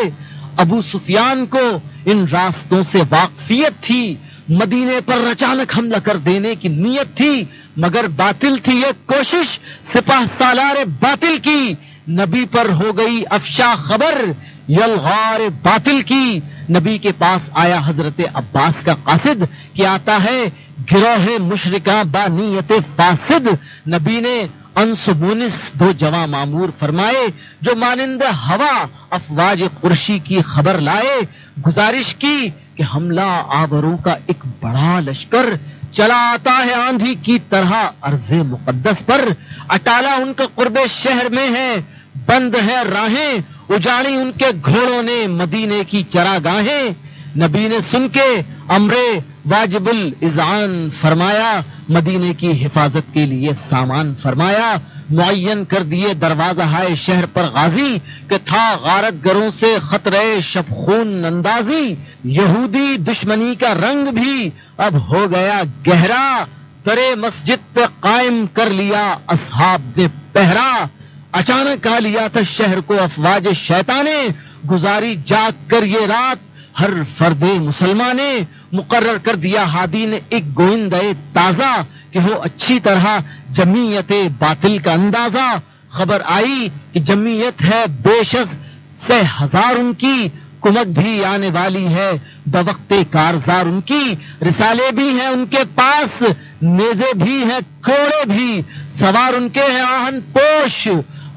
ابو سفیان کو ان راستوں سے واقفیت تھی، مدینے پر اچانک حملہ کر دینے کی نیت تھی، مگر باطل تھی یہ کوشش سپاہ سالار باطل کی، نبی پر ہو گئی افشا خبر یلغار باطل کی، نبی کے پاس آیا حضرت عباس کا قاصد کہ آتا ہے گروہ مشرکاں با نیت فاسد، نبی نے انس مونس دو جواں مامور فرمائے جو مانند ہوا افواج قرشی کی خبر لائے، گزارش کی کہ حملہ آوروں کا ایک بڑا لشکر چلا آتا ہے آندھی کی طرح ارض مقدس پر، اٹالا ان کا قرب شہر میں ہے، بند ہے راہیں، اجاڑی ان کے گھوڑوں نے مدینے کی چراگاہیں، نبی نے سن کے امر واجب الاذعان فرمایا، مدینے کی حفاظت کے لیے سامان فرمایا، معین کر دیے دروازہ ہائے شہر پر غازی کہ تھا غارت گروں سے خطرے شب خون اندازی، یہودی دشمنی کا رنگ بھی اب ہو گیا گہرا، درے مسجد پہ قائم کر لیا اصحاب نے پہرا، اچانک آ لیا تھا شہر کو افواج شیطانے، گزاری جاگ کر یہ رات ہر فرد مسلمان نے، مقرر کر دیا ہادی نے ایک گوئندہ تازہ کہ ہو اچھی طرح جمعیت باطل کا اندازہ، خبر آئی کہ جمعیت ہے بے شز سے ہزار ان کی، کمک بھی آنے والی ہے بوقت کارزار ان کی، رسالے بھی ہیں ان کے پاس، نیزے بھی ہیں کوڑے بھی، سوار ان کے ہیں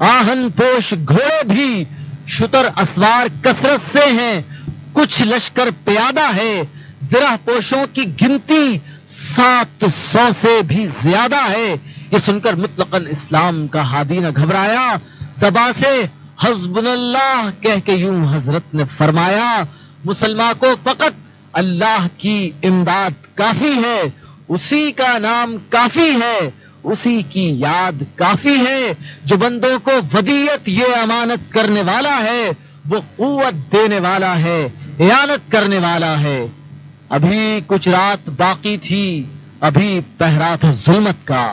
آہن پوش گھوڑے بھی، شتر اسوار کثرت سے ہیں، کچھ لشکر پیادہ ہے، زرہ پوشوں کی گنتی 700 سے بھی زیادہ ہے، یہ سن کر مطلقاً اسلام کا ہادی نہ گھبرایا، زباں سے حسبنا اللہ کہہ کے یوں حضرت نے فرمایا، مسلمان کو فقط اللہ کی امداد کافی ہے، اسی کا نام کافی ہے، اسی کی یاد کافی ہے، جو بندوں کو ودیت یہ امانت کرنے والا ہے، وہ قوت دینے والا ہے، اعانت کرنے والا ہے۔ ابھی کچھ رات باقی تھی، ابھی پہرا تھا ظلمت کا،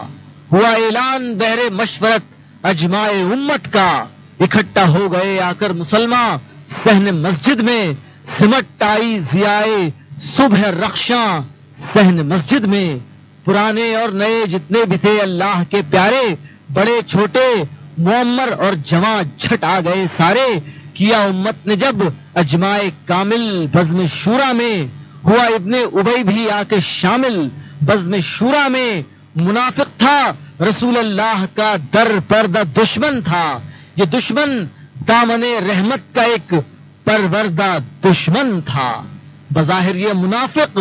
ہوا اعلان بہر مشورت اجماع امت کا، اکٹھا ہو گئے آ کر مسلمان صحن مسجد میں، سمٹ آئی ضیائے صبح رخشاں صحن مسجد میں، پرانے اور نئے جتنے بھی تھے اللہ کے پیارے، بڑے چھوٹے معمر اور جواں جھٹ آ گئے سارے، کیا امت نے جب اجماع کامل بزم شورا میں، ہوا ابن ابی بھی آ کے شامل بزم شورا میں، منافق تھا رسول اللہ کا در پردہ دشمن تھا، یہ دشمن دامن رحمت کا ایک پروردہ دشمن تھا، بظاہر یہ منافق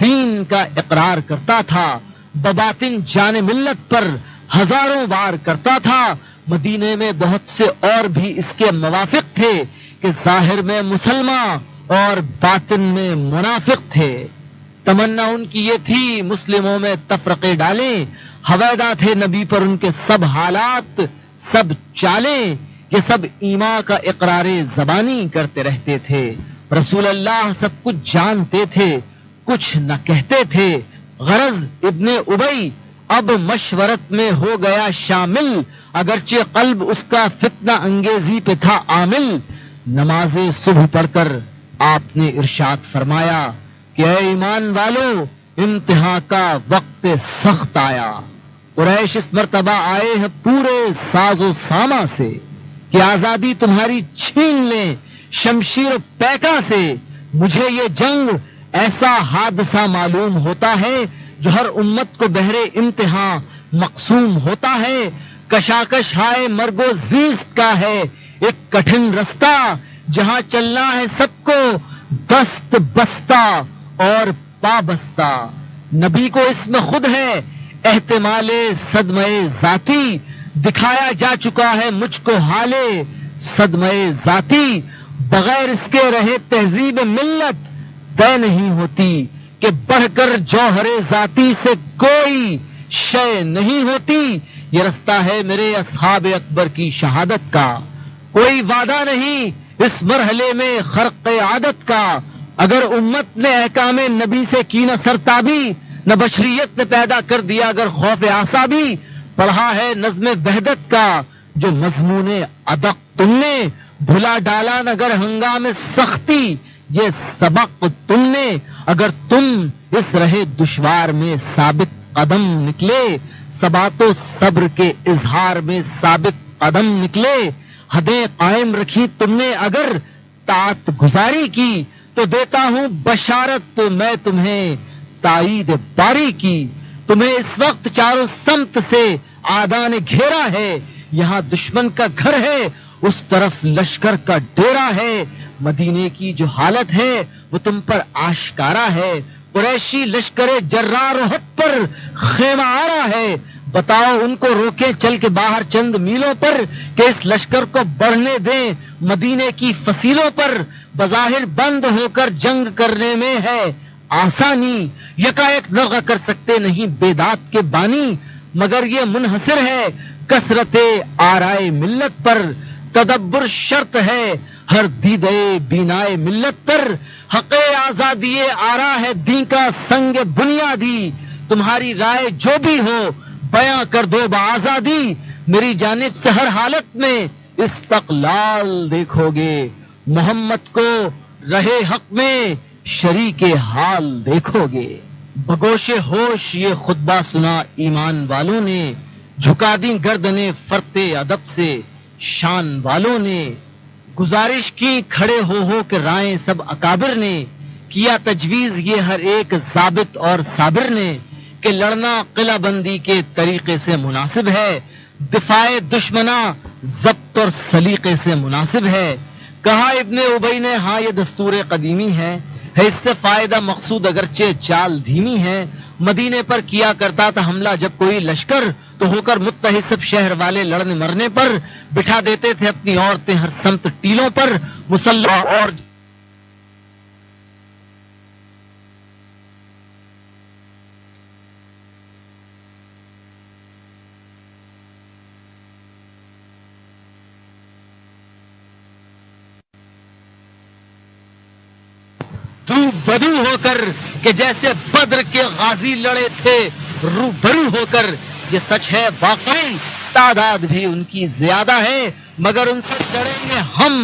دین کا اقرار کرتا تھا، بباطن جان ملت پر ہزاروں وار کرتا تھا، مدینے میں بہت سے اور بھی اس کے موافق تھے کہ ظاہر میں مسلمان اور باطن میں منافق تھے، تمنا ان کی یہ تھی مسلموں میں تفرقے ڈالیں، حویدہ تھے نبی پر ان کے سب حالات سب چالیں، یہ سب ایمان کا اقرار زبانی کرتے رہتے تھے، رسول اللہ سب کچھ جانتے تھے کچھ نہ کہتے تھے، غرض ابن ابی اب مشورت میں ہو گیا شامل، اگرچہ قلب اس کا فتنہ انگیزی پہ تھا عامل، نماز صبح پڑھ کر آپ نے ارشاد فرمایا کہ اے ایمان والو امتحان کا وقت سخت آیا، قریش اس مرتبہ آئے ہیں پورے ساز و ساما سے کہ آزادی تمہاری چھین لیں شمشیر و پیکا سے، مجھے یہ جنگ ایسا حادثہ معلوم ہوتا ہے جو ہر امت کو بہرے امتحان مقسوم ہوتا ہے، کشاکش ہائے مرگ و زیست کا ہے ایک کٹھن رستہ، جہاں چلنا ہے سب کو دست بستہ اور پابستہ. نبی کو اس میں خود ہے احتمال صدمہ ذاتی. دکھایا جا چکا ہے مجھ کو حالے صدمہ ذاتی. بغیر اس کے رہے تہذیب ملت طے نہیں ہوتی کہ بڑھ کر جوہر ذاتی سے کوئی شے نہیں ہوتی. یہ رستہ ہے میرے اصحاب اکبر کی شہادت کا. کوئی وعدہ نہیں اس مرحلے میں خرق عادت کا. اگر امت نے احکام نبی سے کی نہ سرتابی، نہ بشریت نے پیدا کر دیا اگر خوف آسابی. پڑھا ہے نظم وحدت کا جو مضمون ادق تم نے، بھلا ڈالا نگر ہنگام سختی یہ سبق تم نے. اگر تم اس رہے دشوار میں ثابت قدم نکلے، ثبات و صبر کے اظہار میں ثابت قدم نکلے، حدیں قائم رکھی تم نے اگر طاعت گزاری کی، تو دیتا ہوں بشارت میں تمہیں تائید باری کی. تمہیں اس وقت چاروں سمت سے آدھا نے گھیرا ہے. یہاں دشمن کا گھر ہے، اس طرف لشکر کا ڈیرا ہے. مدینے کی جو حالت ہے وہ تم پر آشکارا ہے. قریشی لشکر جرار و حد پر خیمہ آرا ہے. بتاؤ ان کو روکیں چل کے باہر چند میلوں پر کہ اس لشکر کو بڑھنے دیں مدینے کی فصیلوں پر. بظاہر بند ہو کر جنگ کرنے میں ہے آسانی، یکایک نغہ کر سکتے نہیں بیداد کے بانی. مگر یہ منحصر ہے کثرت آرائے ملت پر. تدبر شرط ہے ہر دیدے بینائے ملت پر. حق آزادی آرا ہے دین کا سنگ بنیادی. تمہاری رائے جو بھی ہو بیاں کر دو بآزادی. میری جانب سے ہر حالت میں استقلال دیکھو گے. محمد کو رہے حق میں شریک حال دیکھو گے. بگوش ہوش یہ خطبہ سنا ایمان والوں نے، جھکا دی گردنیں فرتے ادب سے شان والوں نے. گزارش کی کھڑے ہو کہ رائیں سب اکابر نے، کیا تجویز یہ ہر ایک ضابط اور صابر نے کہ لڑنا قلعہ بندی کے طریقے سے مناسب ہے، دفاع دشمنا ضبط اور سلیقے سے مناسب ہے. کہا ابن ابی نے ہاں یہ دستور قدیمی ہے اس سے فائدہ مقصود اگرچہ چال دھیمی ہے. مدینے پر کیا کرتا تھا حملہ جب کوئی لشکر تو ہو کر متحد سب شہر والے لڑنے مرنے پر. بٹھا دیتے تھے اپنی عورتیں ہر سمت ٹیلوں پر. مسلح اور بدو ہو کر کہ جیسے بدر کے غازی لڑے تھے روبرو ہو کر. یہ سچ ہے واقعی تعداد بھی ان کی زیادہ ہے، مگر ان سے لڑیں گے ہم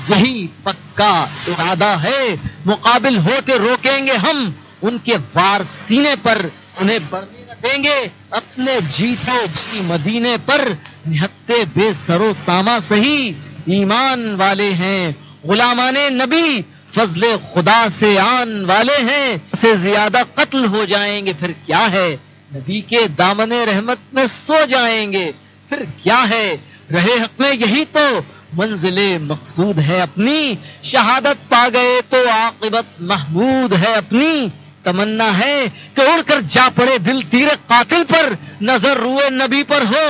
یہی پکا ارادہ ہے. مقابل ہو کے روکیں گے ہم ان کے وار سینے پر، انہیں بڑھنے نہ دیں گے اپنے جیتے جی مدینے پر. نہتے بے سرو ساما سہی ایمان والے ہیں، غلامان نبی فضل خدا سے آن والے ہیں. سے زیادہ قتل ہو جائیں گے پھر کیا ہے، نبی کے دامن رحمت میں سو جائیں گے پھر کیا ہے. رہے حق میں یہی تو منزل مقصود ہے اپنی، شہادت پا گئے تو عاقبت محمود ہے اپنی. تمنا ہے کہ اڑ کر جا پڑے دل تیر قاتل پر، نظر روئے نبی پر ہو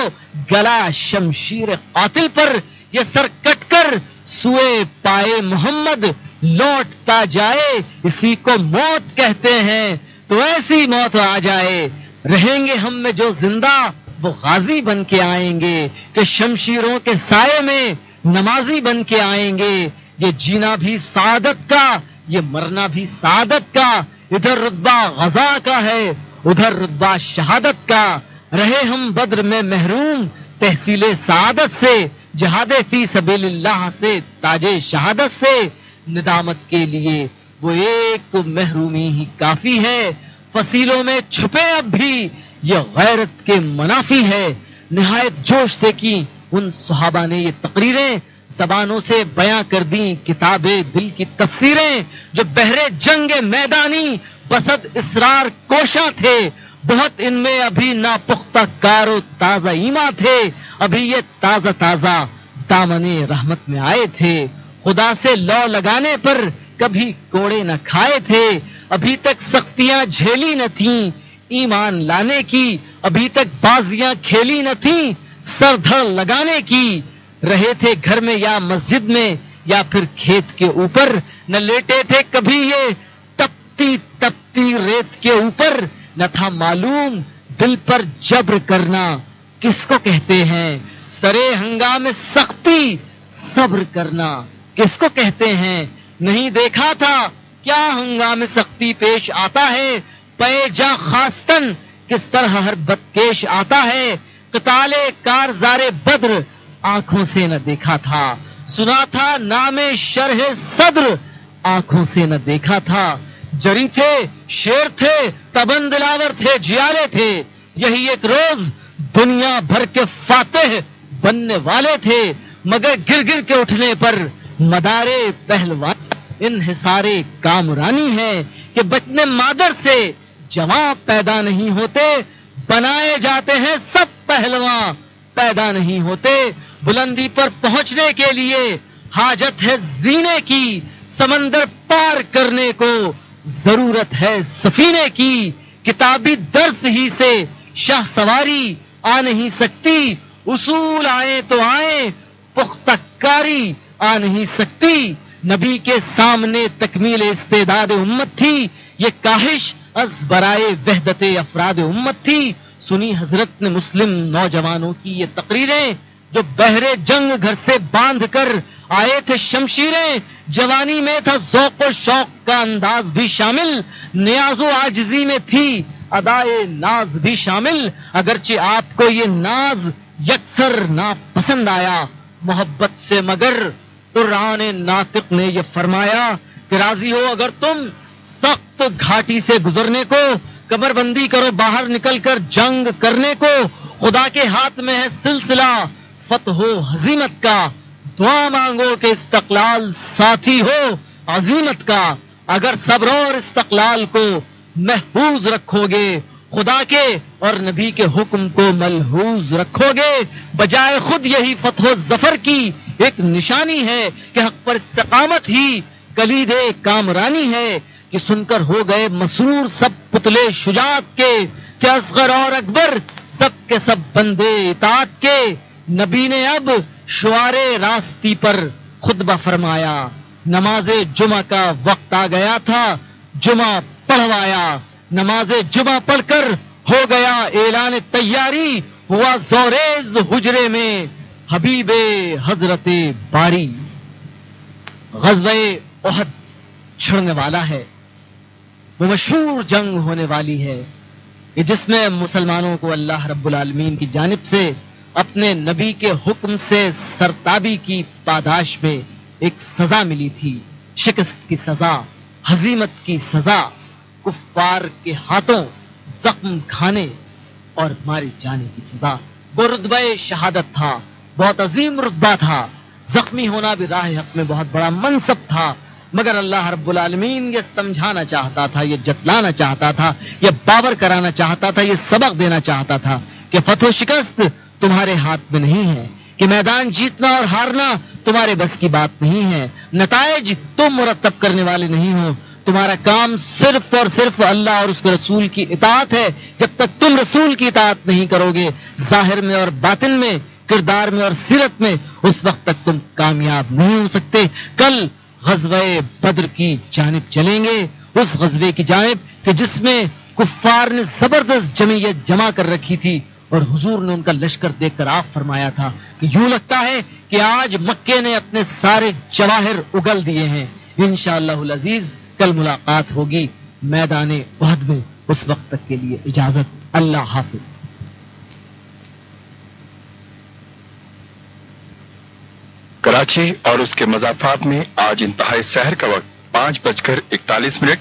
گلا شمشیر قاتل پر. یہ سر کٹ کر سوئے پائے محمد لوٹتا جائے، اسی کو موت کہتے ہیں تو ایسی موت آ جائے. رہیں گے ہم میں جو زندہ وہ غازی بن کے آئیں گے کہ شمشیروں کے سائے میں نمازی بن کے آئیں گے. یہ جینا بھی سعادت کا، یہ مرنا بھی سعادت کا. ادھر رتبہ غزا کا ہے، ادھر رتبہ شہادت کا. رہے ہم بدر میں محروم تحصیل سعادت سے، جہاد فی سبیل اللہ سے، تاج شہادت سے. ندامت کے لیے وہ ایک محرومی ہی کافی ہے، فصیلوں میں چھپے اب بھی یہ غیرت کے منافی ہے. نہایت جوش سے کی ان صحابہ نے یہ تقریریں، زبانوں سے بیاں کر دیں کتاب دل کی تفسیریں. جو بہرے جنگ میدانی بسد اسرار کوشاں تھے، بہت ان میں ابھی ناپختہ کار و تازہ ایماں تھے، ابھی یہ تازہ تازہ دامن رحمت میں آئے تھے. خدا سے لو لگانے پر کبھی کوڑے نہ کھائے تھے، ابھی تک سختیاں جھیلی نہ تھیں، ایمان لانے کی ابھی تک بازیاں کھیلی نہ تھیں، سر دھڑ لگانے کی رہے تھے گھر میں یا مسجد میں یا پھر کھیت کے اوپر، نہ لیٹے تھے کبھی یہ تپتی تپتی ریت کے اوپر، نہ تھا معلوم دل پر جبر کرنا کس کو کہتے ہیں، سرے ہنگامے سختی صبر کرنا کس کو کہتے ہیں، نہیں دیکھا تھا کیا ہنگامے سختی پیش آتا ہے، پے جا خاستن کس طرح ہر بدکیش آتا ہے، قتال کارزار بدر آنکھوں سے نہ دیکھا تھا، سنا تھا نام شرح صدر آنکھوں سے نہ دیکھا تھا، جری تھے شیر تھے تبن دلاور تھے جیالے تھے، یہی ایک روز دنیا بھر کے فاتح بننے والے تھے، مگر گر گر کے اٹھنے پر مدارے پہلوان انحصارے کامرانی ہے کہ بچنے مادر سے جواں پیدا نہیں ہوتے، بنائے جاتے ہیں سب پہلواں پیدا نہیں ہوتے، بلندی پر پہنچنے کے لیے حاجت ہے زینے کی، سمندر پار کرنے کو ضرورت ہے سفینے کی، کتابی درس ہی سے شاہ سواری آ نہیں سکتی، اصول آئے تو آئے پختہ کاری آ نہیں سکتی، نبی کے سامنے تکمیل استعداد امت تھی، یہ کاہش از برائے وحدت افراد امت تھی، سنی حضرت نے مسلم نوجوانوں کی یہ تقریریں جو بحر جنگ گھر سے باندھ کر آئے تھے شمشیریں، جوانی میں تھا ذوق و شوق کا انداز بھی شامل، نیاز و عاجزی میں تھی ادائے ناز بھی شامل، اگرچہ آپ کو یہ ناز یکسر ناپسند آیا محبت سے، مگر قرآن ناطق نے یہ فرمایا کہ راضی ہو اگر تم سخت گھاٹی سے گزرنے کو، کمر بندی کرو باہر نکل کر جنگ کرنے کو، خدا کے ہاتھ میں ہے سلسلہ فتح و ہزیمت کا، دعا مانگو کہ استقلال ساتھی ہو عزیمت کا، اگر صبر اور استقلال کو محفوظ رکھو گے، خدا کے اور نبی کے حکم کو ملحوظ رکھو گے، بجائے خود یہی فتح و ظفر کی ایک نشانی ہے کہ حق پر استقامت ہی کلید کامرانی ہے، کہ سن کر ہو گئے مسرور سب پتلے شجاعت کے، کہ اصغر اور اکبر سب کے سب بندے اطاعت کے، نبی نے اب شعار راستی پر خطبہ فرمایا، نماز جمعہ کا وقت آ گیا تھا جمعہ پڑھوایا، نماز جمعہ پڑھ کر ہو گیا اعلان تیاری، ہوا زوریز حجرے میں حبیب حضرت باری، غزوہ احد چھڑنے والا ہے، وہ مشہور جنگ ہونے والی ہے کہ جس میں مسلمانوں کو اللہ رب العالمین کی جانب سے اپنے نبی کے حکم سے سرتابی کی پاداش میں ایک سزا ملی تھی، شکست کی سزا، ہزیمت کی سزا، کفار کے ہاتھوں زخم کھانے اور مارے جانے کی سزا، وہ رتبہ شہادت تھا، بہت عظیم رتبہ تھا، زخمی ہونا بھی راہ حق میں بہت بڑا منصب تھا، مگر اللہ رب العالمین یہ سمجھانا چاہتا تھا، یہ جتلانا چاہتا تھا، یہ باور کرانا چاہتا تھا، یہ سبق دینا چاہتا تھا کہ فتح و شکست تمہارے ہاتھ میں نہیں ہے، کہ میدان جیتنا اور ہارنا تمہارے بس کی بات نہیں ہے، نتائج تم مرتب کرنے والے نہیں ہو، تمہارا کام صرف اور صرف اللہ اور اس کے رسول کی اطاعت ہے، جب تک تم رسول کی اطاعت نہیں کرو گے ظاہر میں اور باطن میں، کردار میں اور سیرت میں، اس وقت تک تم کامیاب نہیں ہو سکتے۔ کل غزوہ بدر کی جانب چلیں گے، اس غزوے کی جانب کہ جس میں کفار نے زبردست جمعیت جمع کر رکھی تھی اور حضور نے ان کا لشکر دیکھ کر آپ فرمایا تھا کہ یوں لگتا ہے کہ آج مکے نے اپنے سارے جواہر اگل دیے ہیں۔ انشاءاللہ العزیز کل ملاقات ہوگی میدان احد میں، اس وقت تک کے لیے اجازت، اللہ حافظ۔ کراچی اور اس کے مضافات میں آج انتہائی سحر کا وقت 5:41۔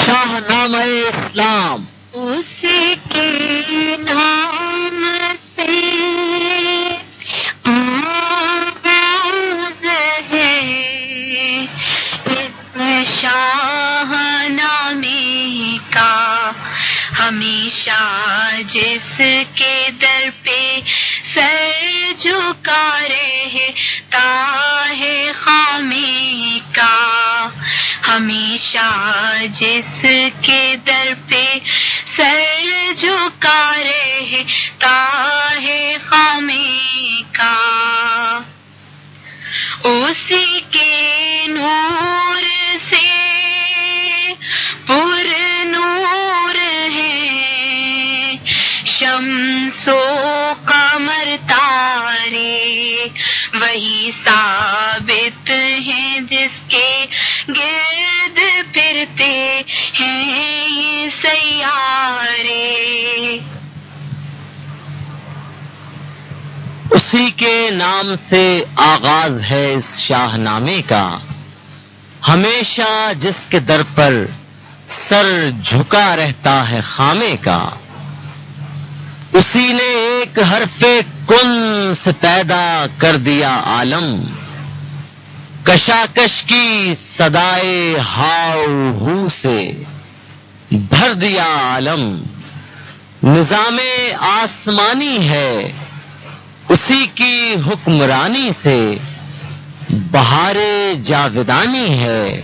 شاہ نامہ اسلام اس کے نام سے آغاز ہے، اس شاہ نامے کا ہمیشہ جس کے در پہ سر جھکا رہتا ہے خامی کا، ہمیشہ جس کے در پہ سر جھکا رہتا ہے خامی کا، اسی کے نور سے پر نور ہے شمس و قمر تارے، وہی ثابت ہیں جس کے گرد پھرتے ہیں یہ سیارے۔ اسی کے نام سے آغاز ہے اس شاہ نامے کا، ہمیشہ جس کے در پر سر جھکا رہتا ہے خامے کا، اسی نے ایک حرف کن سے پیدا کر دیا عالم، کشاکش کی صدائے ہاؤ ہو سے بھر دیا عالم، نظام آسمانی ہے اسی کی حکمرانی سے، بہار جاودانی ہے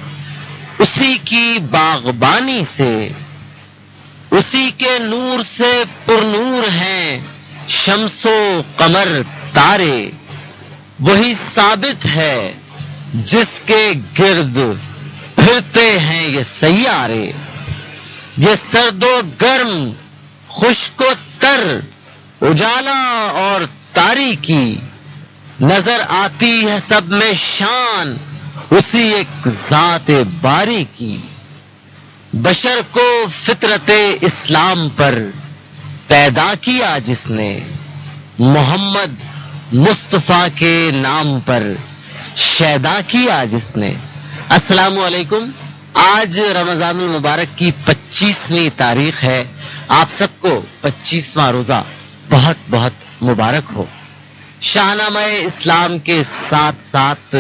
اسی کی باغبانی سے، اسی کے نور سے پر نور ہیں شمس و قمر تارے، وہی ثابت ہے جس کے گرد پھرتے ہیں یہ سیارے، یہ سرد و گرم خشک و تر اجالا اور تاریکی، نظر آتی ہے سب میں شان اسی ایک ذات باری کی، بشر کو فطرت اسلام پر پیدا کیا جس نے، محمد مصطفیٰ کے نام پر شیدا کیا جس نے۔ السلام علیکم، آج رمضان المبارک کی 25ویں تاریخ ہے، آپ سب کو 25واں روزہ بہت بہت مبارک ہو۔ شاہ نامہ اسلام کے ساتھ ساتھ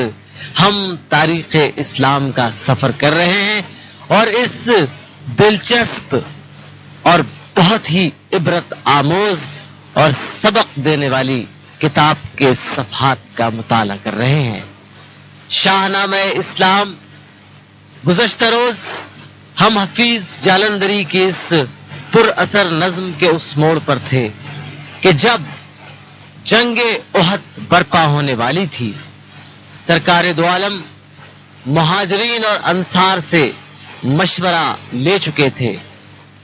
ہم تاریخ اسلام کا سفر کر رہے ہیں اور اس دلچسپ اور بہت ہی عبرت آموز اور سبق دینے والی کتاب کے صفحات کا مطالعہ کر رہے ہیں۔ شاہ نامہ اسلام، گزشتہ روز ہم حفیظ جالندری کی اس پر اثر نظم کے اس موڑ پر تھے کہ جب جنگ احد برپا ہونے والی تھی، سرکار دو عالم مہاجرین اور انصار سے مشورہ لے چکے تھے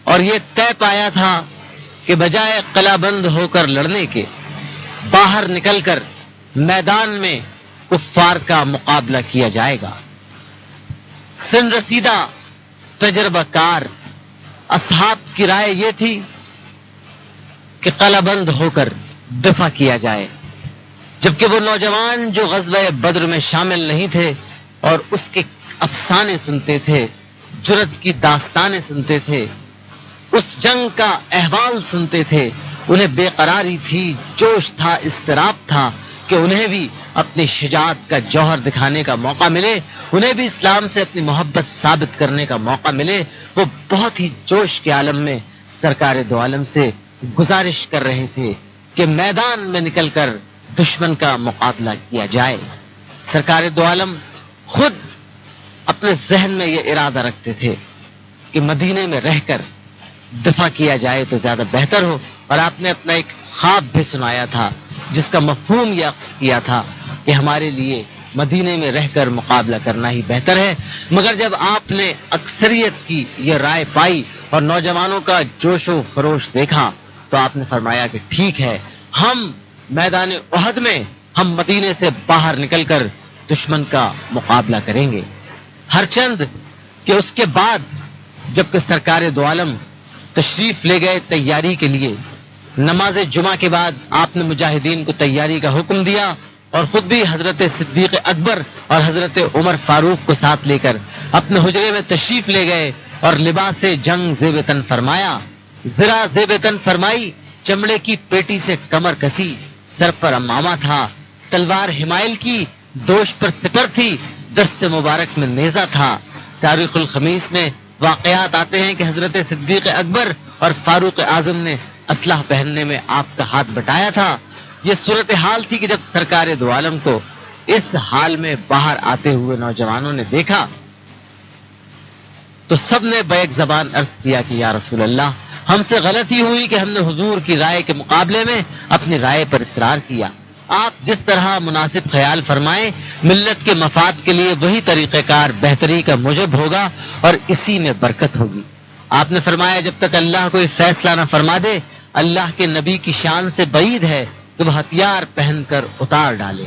اور یہ طے پایا تھا کہ بجائے قلعہ بند ہو کر لڑنے کے، باہر نکل کر میدان میں کفار کا مقابلہ کیا جائے گا۔ سن رسیدہ تجربہ کار اصحاب کی رائے یہ تھی کہ قلعہ بند ہو کر دفاع کیا جائے، جبکہ وہ نوجوان جو غزوہ بدر میں شامل نہیں تھے اور اس کے افسانے سنتے تھے، جرأت کی داستانیں سنتے تھے، اس جنگ کا احوال سنتے تھے، انہیں بے قراری تھی، جوش تھا، اضطراب تھا کہ انہیں بھی اپنی شجاعت کا جوہر دکھانے کا موقع ملے، انہیں بھی اسلام سے اپنی محبت ثابت کرنے کا موقع ملے۔ وہ بہت ہی جوش کے عالم میں سرکار دو عالم سے گزارش کر رہے تھے کہ میدان میں نکل کر دشمن کا مقابلہ کیا جائے۔ سرکار دو عالم خود اپنے ذہن میں یہ ارادہ رکھتے تھے کہ مدینے میں رہ کر دفاع کیا جائے تو زیادہ بہتر ہو، اور آپ نے اپنا ایک خواب بھی سنایا تھا جس کا مفہوم یہ عکس کیا تھا کہ ہمارے لیے مدینے میں رہ کر مقابلہ کرنا ہی بہتر ہے۔ مگر جب آپ نے اکثریت کی یہ رائے پائی اور نوجوانوں کا جوش و خروش دیکھا تو آپ نے فرمایا کہ ٹھیک ہے، ہم میدان احد میں ہم مدینے سے باہر نکل کر دشمن کا مقابلہ کریں گے۔ ہرچند کہ اس کے بعد جبکہ سرکار دو عالم تشریف لے گئے تیاری کے لیے، نماز جمعہ کے بعد آپ نے مجاہدین کو تیاری کا حکم دیا اور خود بھی حضرت صدیق اکبر اور حضرت عمر فاروق کو ساتھ لے کر اپنے حجرے میں تشریف لے گئے اور لباس جنگ زیب تن فرمایا، ذرا زیب تن فرمائی، چمڑے کی پیٹی سے کمر کسی، سر پر امامہ تھا، تلوار ہمائل کی، دوش پر سپر تھی، دست مبارک میں نیزہ تھا۔ تاریخ الخمیس میں واقعات آتے ہیں کہ حضرت صدیق اکبر اور فاروق اعظم نے اسلحہ پہننے میں آپ کا ہاتھ بٹایا تھا. یہ صورتحال تھی کہ جب سرکار دو عالم کو اس حال میں باہر آتے ہوئے نوجوانوں نے دیکھا تو سب نے بیک زبان عرض کیا کہ یا رسول اللہ، ہم سے غلطی ہوئی کہ ہم نے حضور کی رائے کے مقابلے میں اپنی رائے پر اصرار کیا. آپ جس طرح مناسب خیال فرمائیں، ملت کے مفاد کے لیے وہی طریقہ کار بہتری کا موجب ہوگا اور اسی میں برکت ہوگی. آپ نے فرمایا جب تک اللہ کوئی فیصلہ نہ فرما دے، اللہ کے نبی کی شان سے بعید ہے کہ وہ ہتھیار پہن کر اتار ڈالے.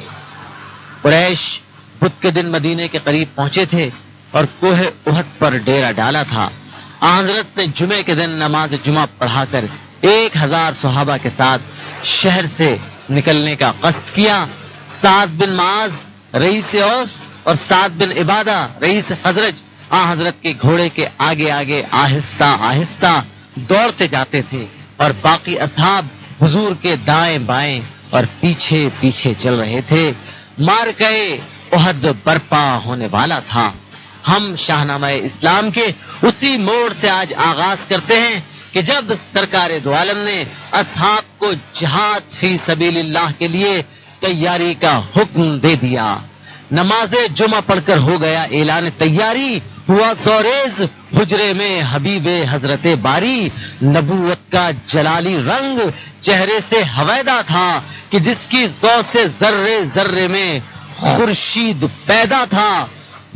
قریش بدھ کے دن مدینے کے قریب پہنچے تھے اور کوہ احد پر ڈیرا ڈالا تھا. حضرت نے جمعے کے دن نماز جمعہ پڑھا کر 1000 صحابہ کے ساتھ شہر سے نکلنے کا قصد کیا. سعد بن معاذ رئیس اوس اور سعد بن عبادہ رئیس خزرج حضرت کے گھوڑے کے آگے آگے آہستہ آہستہ دوڑتے جاتے تھے اور باقی اصحاب حضور کے دائیں بائیں اور پیچھے پیچھے چل رہے تھے. معرکہ احد برپا ہونے والا تھا. ہم شاہنامہ اسلام کے اسی موڑ سے آج آغاز کرتے ہیں کہ جب سرکار دو عالم نے اصحاب کو جہاد فی سبیل اللہ کے لیے تیاری کا حکم دے دیا. نماز جمعہ پڑھ کر ہو گیا اعلان تیاری. ہوا سوریز حجرے میں حبیب حضرت باری. نبوت کا جلالی رنگ چہرے سے ہویدا تھا کہ جس کی ذو سے ذرے ذرے میں خورشید پیدا تھا.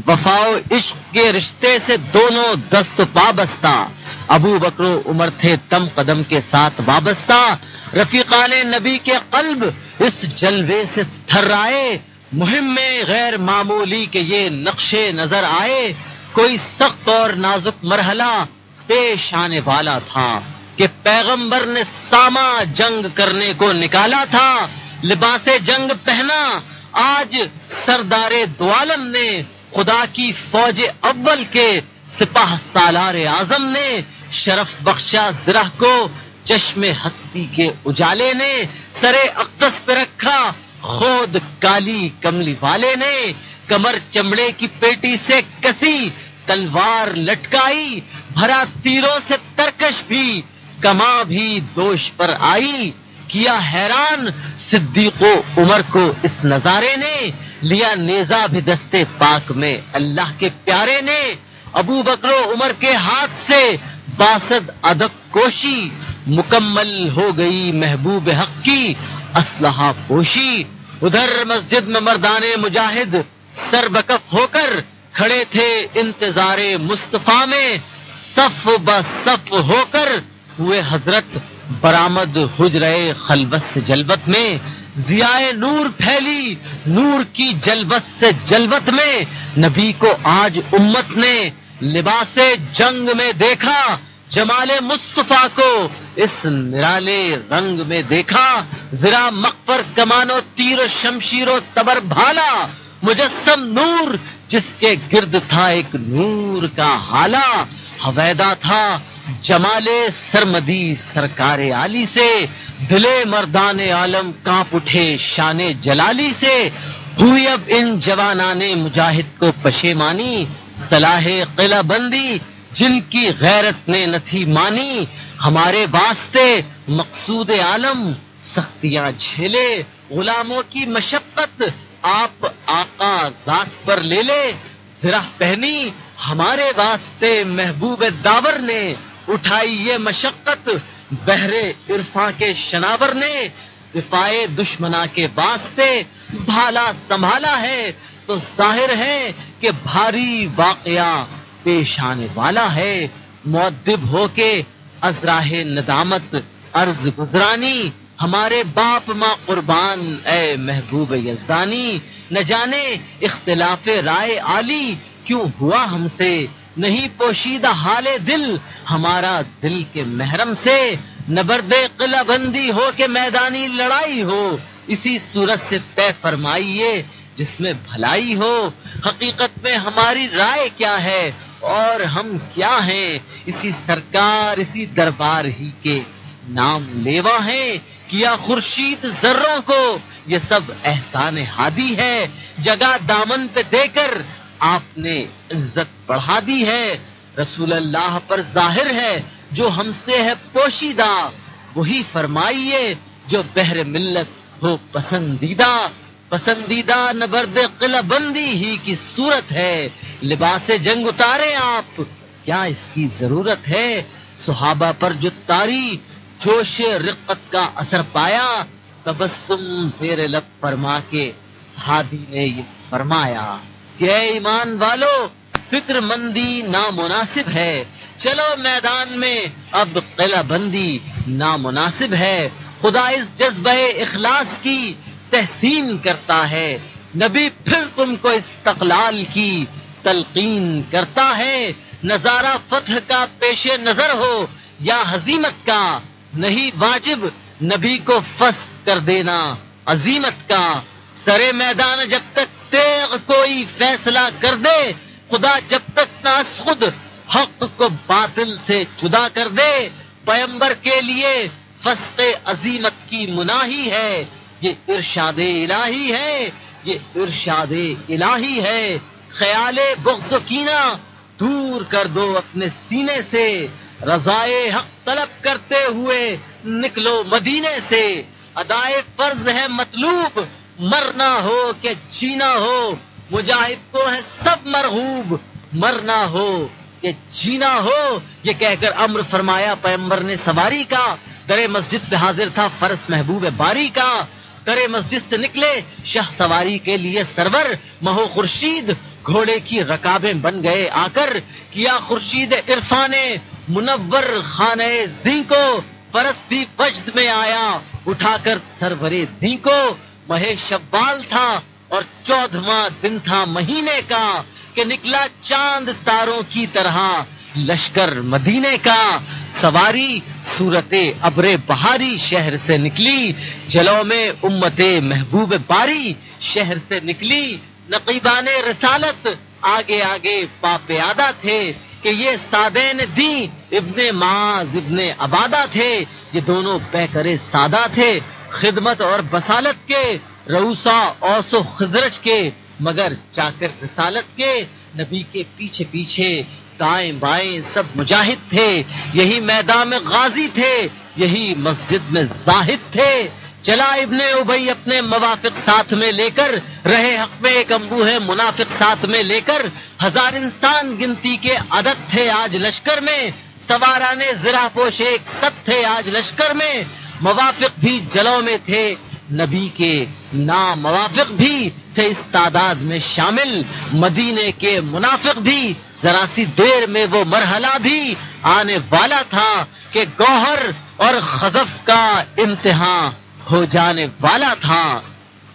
وفا و عشق کے رشتے سے دونوں دست وابستہ. ابو بکر و عمر تھے تم قدم کے ساتھ وابستہ. رفیقان نبی کے قلب اس جلوے سے تھرائے. مہم میں غیر معمولی کے یہ نقشے نظر آئے. کوئی سخت اور نازک مرحلہ پیش آنے والا تھا کہ پیغمبر نے ساما جنگ کرنے کو نکالا تھا. لباس جنگ پہنا آج سردار دو عالم نے. خدا کی فوج اول کے سپاہ سالار اعظم نے. شرف بخشا زرہ کو چشم ہستی کے اجالے نے. سرے اقدس پہ رکھا خود کالی کملی والے نے. کمر چمڑے کی پیٹی سے کسی تلوار لٹکائی. بھرا تیروں سے ترکش بھی کما بھی دوش پر آئی. کیا حیران صدیق و عمر کو اس نظارے نے. لیا نیزہ بھی دستے پاک میں اللہ کے پیارے نے. ابو بکر و عمر کے ہاتھ سے باسد ادب کوشی. مکمل ہو گئی محبوب حق کی اسلحہ پوشی. ادھر مسجد میں مردان مجاہد سر بکف ہو کر کھڑے تھے انتظار مصطفیٰ میں. صف بصف ہو کر ہوئے حضرت برآمد حجرے خلوت سے جلوت میں. ضیائے نور پھیلی نور کی جلوت سے جلوت میں. نبی کو آج امت نے لباس جنگ میں دیکھا. جمال مصطفیٰ کو اس نرالے رنگ میں دیکھا. ذرا مغفر کمانو تیر و شمشیر و تبر بھالا. مجسم نور جس کے گرد تھا ایک نور کا حالہ. ہویدا تھا جمال سرمدی سرکار عالی سے. دلے مردان عالم کانپ اٹھے شان جلالی سے. ہوئی اب ان جوانان مجاہد کو پشیمانی. صلاح قلعہ بندی جن کی غیرت نے نہ تھی مانی. ہمارے واسطے مقصود عالم سختیاں جھیلے. غلاموں کی مشقت آپ آقا ذات پر لے لے. زرہ پہنی ہمارے واسطے محبوب داور نے. اٹھائی یہ مشقت بحر عرفاں کے شناور نے. دفاع دشمنا کے واسطے بھالا سنبھالا ہے تو ظاہر ہے کہ بھاری واقعہ پیش آنے والا ہے. مؤدب ہو کے از راہ ندامت عرض گزرانی. ہمارے باپ ماں قربان اے محبوب یزدانی. نہ جانے اختلاف رائے عالی کیوں ہوا ہم سے. نہیں پوشیدہ حال دل ہمارا دل کے محرم سے. نبرد قلعہ بندی ہو کے میدانی لڑائی ہو. اسی صورت سے طے فرمائیے جس میں بھلائی ہو. حقیقت میں ہماری رائے کیا ہے اور ہم کیا ہیں. اسی سرکار اسی دربار ہی کے نام لیوا ہیں. کیا خورشید ذروں کو یہ سب احسان ہادی ہے. جگہ دامن پہ دے کر آپ نے عزت بڑھا دی ہے. رسول اللہ پر ظاہر ہے جو ہم سے ہے پوشیدہ، وہی فرمائیے جو بہر ملت ہو پسندیدہ۔ پسندیدہ نبرد قلعہ بندی ہی کی صورت ہے، لباس جنگ اتارے آپ، کیا اس کی ضرورت ہے؟ صحابہ پر جو تاری جوش رقت کا اثر پایا، تبسم زیر لب فرما کے ہادی نے یہ فرمایا کہ اے ایمان والو، فکر مندی نامناسب ہے، چلو میدان میں اب قلعہ بندی نامناسب ہے۔ خدا اس جذبہ اخلاص کی تحسین کرتا ہے، نبی پھر تم کو استقلال کی تلقین کرتا ہے۔ نظارہ فتح کا پیش نظر ہو یا ہزیمت کا، نہیں واجب نبی کو فسخ کر دینا عزیمت کا۔ سرے میدان جب تک تیغ کوئی فیصلہ کر دے، خدا جب تک نہ از خود حق کو باطل سے جدا کر دے، پیمبر کے لیے فسق عزیمت کی مناہی ہے، یہ ارشاد الہی ہے، یہ ارشاد الہی ہے۔ خیال بغض و کینہ دور کر دو اپنے سینے سے، رضائے حق طلب کرتے ہوئے نکلو مدینے سے۔ ادائے فرض ہے مطلوب، مرنا ہو کہ جینا ہو، مجاہد کو ہے سب مرغوب، مرنا ہو کہ جینا ہو۔ یہ کہہ کر امر فرمایا پیغمبر نے سواری کا، در مسجد پہ حاضر تھا فرس محبوب باری کا۔ در مسجد سے نکلے شہ سواری کے لیے سرور، مہو خورشید گھوڑے کی رکابیں بن گئے آ کر، کیا خورشید عرفان منور خانے زیں کو، فرس بھی وجد میں آیا اٹھا کر سرور دیں کو۔ ماہ شوال تھا اور 14واں دن تھا مہینے کا، کہ نکلا چاند تاروں کی طرح لشکر مدینے کا۔ سواری صورت ابر بہاری شہر سے نکلی، جلو میں امت محبوب باری شہر سے نکلی۔ نقیبان رسالت آگے آگے پاپیادہ تھے، کہ یہ سادین دین ابن معاذ ابن عبادہ تھے، یہ دونوں پیکرے سادہ تھے، خدمت اور بسالت کے، رؤسا اوس و خزرج کے، مگر چاکر رسالت کے۔ نبی کے پیچھے پیچھے دائیں بائیں سب مجاہد تھے، یہی میدان میں غازی تھے، یہی مسجد میں زاہد تھے۔ چلا ابن ابی اپنے موافق ساتھ میں لے کر، رہے حق میں ایک انبو ہے منافق ساتھ میں لے کر۔ 1000 انسان گنتی کے عدد تھے آج لشکر میں، سواران زرہ پوش ایک ست تھے آج لشکر میں۔ موافق بھی جلوں میں تھے نبی کے، ناموافق بھی تھے اس تعداد میں شامل، مدینے کے منافق بھی، ذرا سی دیر میں وہ مرحلہ بھی آنے والا تھا، کہ گوہر اور خزف کا امتحان ہو جانے والا تھا۔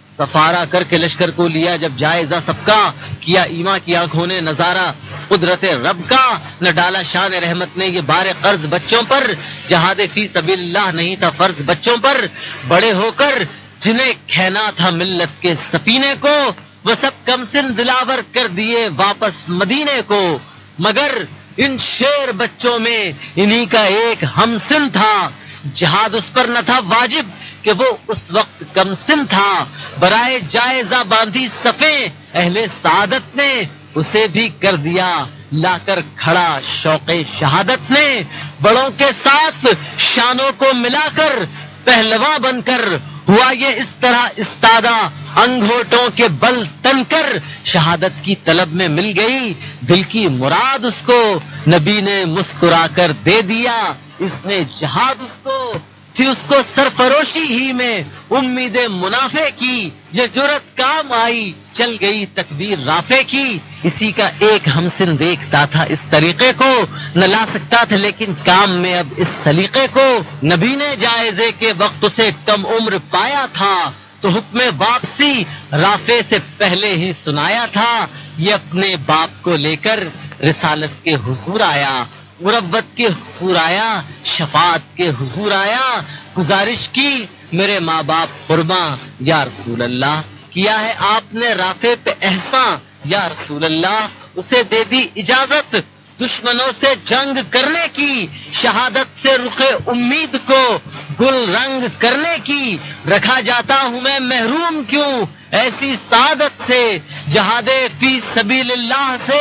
سفارہ کر کے لشکر کو لیا جب جائزہ سب کا، کیا ایما کی آنکھوں نے نظارہ قدرت رب کا، نہ ڈالا شان رحمت نے یہ بار قرض بچوں پر، جہاد فی سبیل اللہ نہیں تھا فرض بچوں پر۔ بڑے ہو کر جنہیں کہنا تھا ملت کے سفینے کو، وہ سب کم سن دلاور کر دیے واپس مدینے کو، مگر ان شیر بچوں میں انہی کا ایک ہم سن تھا، جہاد اس پر نہ تھا واجب کہ وہ اس وقت کم سن تھا، برائے جائزہ باندھی صفیں اہل سعادت نے، اسے بھی کر دیا لا کر کھڑا شوق شہادت نے۔ بڑوں کے ساتھ شانوں کو ملا کر پہلواں بن کر، ہوا یہ اس طرح استادہ انگھوٹوں کے بل تن کر، شہادت کی طلب میں مل گئی دل کی مراد اس کو، نبی نے مسکرا کر دے دیا اس نے جہاد اس کو۔ تھی اس کو سرفروشی ہی میں امید منافع کی، یہ جرت کام آئی چل گئی تکبیر رافع کی۔ اسی کا ایک ہمسن دیکھتا تھا اس طریقے کو، نہ لا سکتا تھا لیکن کام میں اب اس سلیقے کو، نبی نے جائزے کے وقت سے کم عمر پایا تھا، تو حکم واپسی رافع سے پہلے ہی سنایا تھا، یہ اپنے باپ کو لے کر رسالت کے حضور آیا، مروت کے حضور آیا، شفاعت کے حضور آیا، گزارش کی میرے ماں باپ قرباں یا رسول اللہ، کیا ہے آپ نے رافع پہ احسان یا رسول اللہ، اسے دے دی اجازت دشمنوں سے جنگ کرنے کی، شہادت سے رخ امید کو گل رنگ کرنے کی، رکھا جاتا ہوں میں محروم کیوں ایسی سعادت سے، جہاد فی سبیل اللہ سے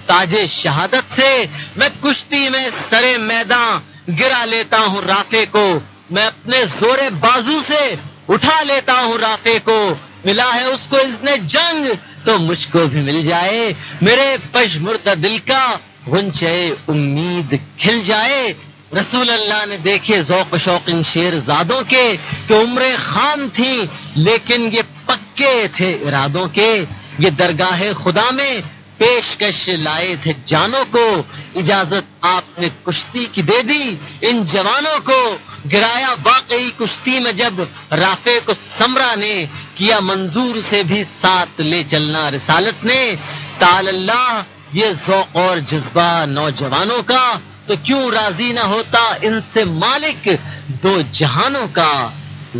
تاج شہادت سے میں کشتی میں سرے میدان گرا لیتا ہوں رافع کو، میں اپنے زور بازو سے اٹھا لیتا ہوں رافع کو، ملا ہے اس کو اذن جنگ تو مجھ کو بھی مل جائے، میرے پشمردہ دل کا غنچے امید کھل جائے۔ رسول اللہ نے دیکھے ذوق و شوق ان شیر زادوں کے کہ عمریں خام تھیں لیکن یہ پکے تھے ارادوں کے، یہ درگاہ خدا میں پیشکش لائے تھے جانوں کو، اجازت آپ نے کشتی کی دے دی ان جوانوں کو، گرایا واقعی کشتی میں جب رافع کو سمرا نے، کیا منظور سے بھی ساتھ لے چلنا رسالت نے۔ تعالی اللہ یہ ذوق اور جذبہ نوجوانوں کا، تو کیوں راضی نہ ہوتا ان سے مالک دو جہانوں کا۔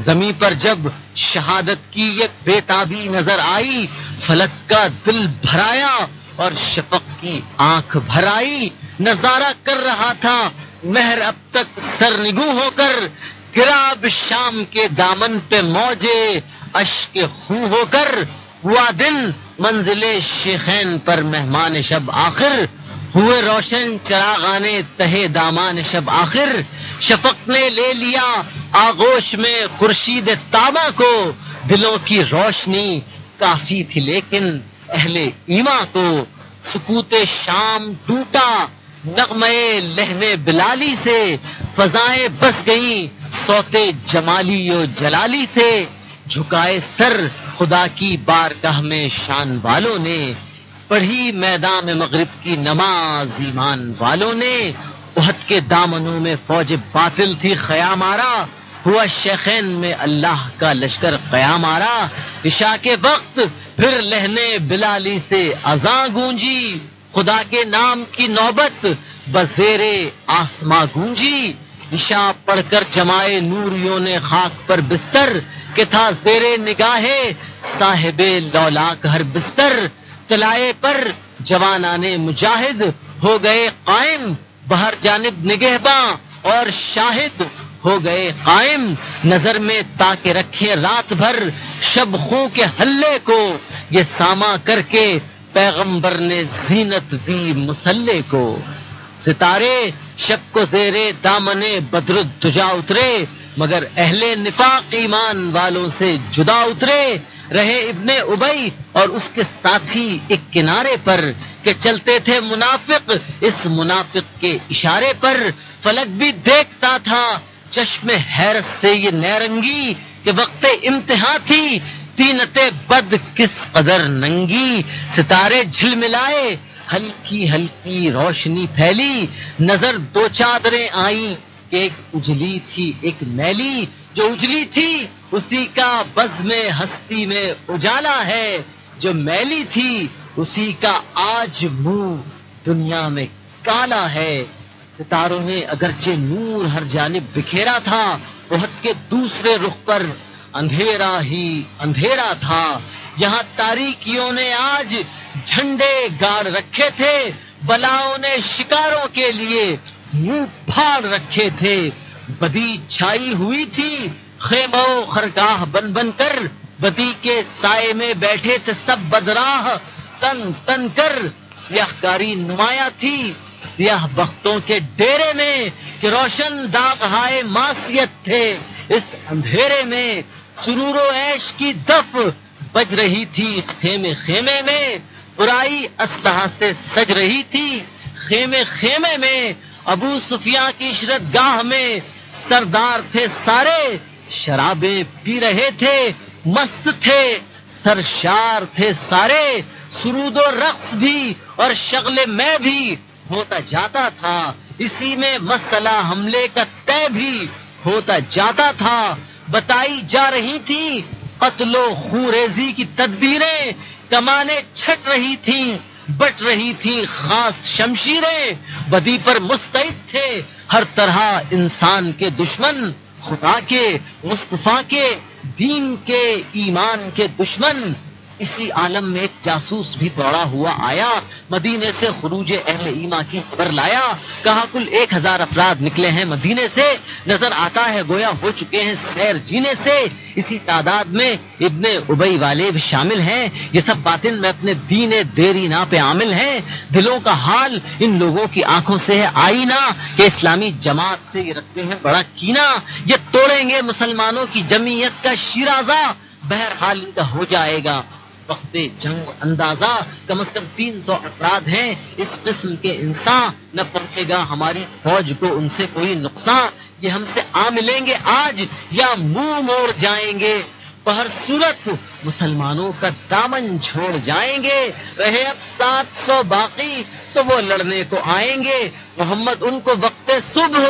زمین پر جب شہادت کی یہ بے تابی نظر آئی، فلک کا دل بھرایا اور شفق کی آنکھ بھر آئی، نظارہ کر رہا تھا مہر اب تک سرنگوں ہو کر، گرا اب شام کے دامن پہ موجے اشک خوں ہو کر، ہوا دن منزل شیخین پر مہمان شب آخر، ہوئے روشن چراغانے تہے دامان شب آخر، شفق نے لے لیا آغوش میں خورشید تابہ کو، دلوں کی روشنی کافی تھی لیکن اہل ایمان کو، سکوت شام ٹوٹا نغمے لہنے بلالی سے، فضائیں بس گئیں صوتے جمالی و جلالی سے، جھکائے سر خدا کی بارگاہ میں شان والوں نے، پڑھی میدان مغرب کی نماز ایمان والوں نے، احد کے دامنوں میں فوج باطل تھی خیام آرا، ہوا شیخین میں اللہ کا لشکر قیام آرا، عشاء کے وقت پھر لہنے بلالی سے اذان گونجی، خدا کے نام کی نوبت بزیر آسماں گونجی، عشاء پڑھ کر جمائے نوریوں نے خاک پر بستر، کہ تھا زیر نگاہ صاحب لولاک ہر بستر، طلائے پر جوانان مجاہد ہو گئے قائم، بہر جانب نگہباں اور شاہد ہو گئے قائم، نظر میں تاکہ رکھے رات بھر شب خوں کے حلے کو، یہ ساما کر کے پیغمبر نے زینت دی مسلح کو، ستارے شب کو زیرے دامنے بدر الدجا اترے، مگر اہل نفاق ایمان والوں سے جدا اترے، رہے ابن ابی اور اس کے ساتھی ایک کنارے پر، کہ چلتے تھے منافق اس منافق کے اشارے پر، فلک بھی دیکھتا تھا چشم حیرت سے یہ نیرنگی، کہ وقت امتحان تھی تینت بد کس قدر ننگی، ستارے جھلملائے ہلکی ہلکی روشنی پھیلی، نظر دو چادریں آئیں کہ ایک اجلی تھی ایک میلی، جو اجلی تھی اسی کا بزم ہستی میں اجالا ہے، جو میلی تھی اسی کا آج منہ دنیا میں کالا ہے۔ ستاروں نے اگرچہ نور ہر جانب بکھیرا تھا، احد کے دوسرے رخ پر اندھیرا ہی اندھیرا تھا، یہاں تاریکیوں نے آج جھنڈے گاڑ رکھے تھے، بلاؤں نے شکاروں کے لیے منہ پھاڑ رکھے تھے، بدی چھائی ہوئی تھی خیمہ و خرگاہ بن بن کر، بدی کے سائے میں بیٹھے تھے سب بدراہ تن تن کر، سیاہ کاری نمایاں تھی سیاہ بختوں کے ڈیرے میں، کہ روشن داغ ہائے معصیت تھے اس اندھیرے میں، سرور و عیش کی دف بج رہی تھی خیمے خیمے میں، برائی اسلحہ سے سج رہی تھی خیمے خیمے میں، ابو سفیاں کی عشرت گاہ میں سردار تھے سارے، شرابیں پی رہے تھے مست تھے سرشار تھے سارے، سرود و رقص بھی اور شغل میں بھی ہوتا جاتا تھا، اسی میں مسئلہ حملے کا طے بھی ہوتا جاتا تھا، بتائی جا رہی تھی قتل و خوریزی کی تدبیریں، کمانیں چھٹ رہی تھیں بٹ رہی تھیں خاص شمشیریں، بدی پر مستعد تھے ہر طرح انسان کے دشمن، خدا کے مصطفیٰ کے دین کے ایمان کے دشمن، اسی عالم میں ایک جاسوس بھی دوڑا ہوا آیا، مدینے سے خروج اہل ایمان کی خبر لایا، کہا کل 1000 افراد نکلے ہیں مدینے سے، نظر آتا ہے گویا ہو چکے ہیں سیر جینے سے۔ اسی تعداد میں ابن ابی والے بھی شامل ہیں، یہ سب باطن میں اپنے دین دیرینا پہ عامل ہیں۔ دلوں کا حال ان لوگوں کی آنکھوں سے ہے آئینہ کہ اسلامی جماعت سے یہ رکھتے ہیں بڑا کینہ، یہ توڑیں گے مسلمانوں کی جمعیت کا شیرازہ، بہرحال ان کا ہو جائے گا وقت جنگ اندازہ۔ کم از کم 300 افراد ہیں اس قسم کے انسان، نہ پہنچے گا ہماری فوج کو ان سے کوئی نقصان، یہ ہم سے آ ملیں گے آج یا منہ موڑ جائیں گے، بہر صورت مسلمانوں کا دامن چھوڑ جائیں گے، رہے اب 700 باقی سو وہ لڑنے کو آئیں گے، محمد ان کو وقت صبح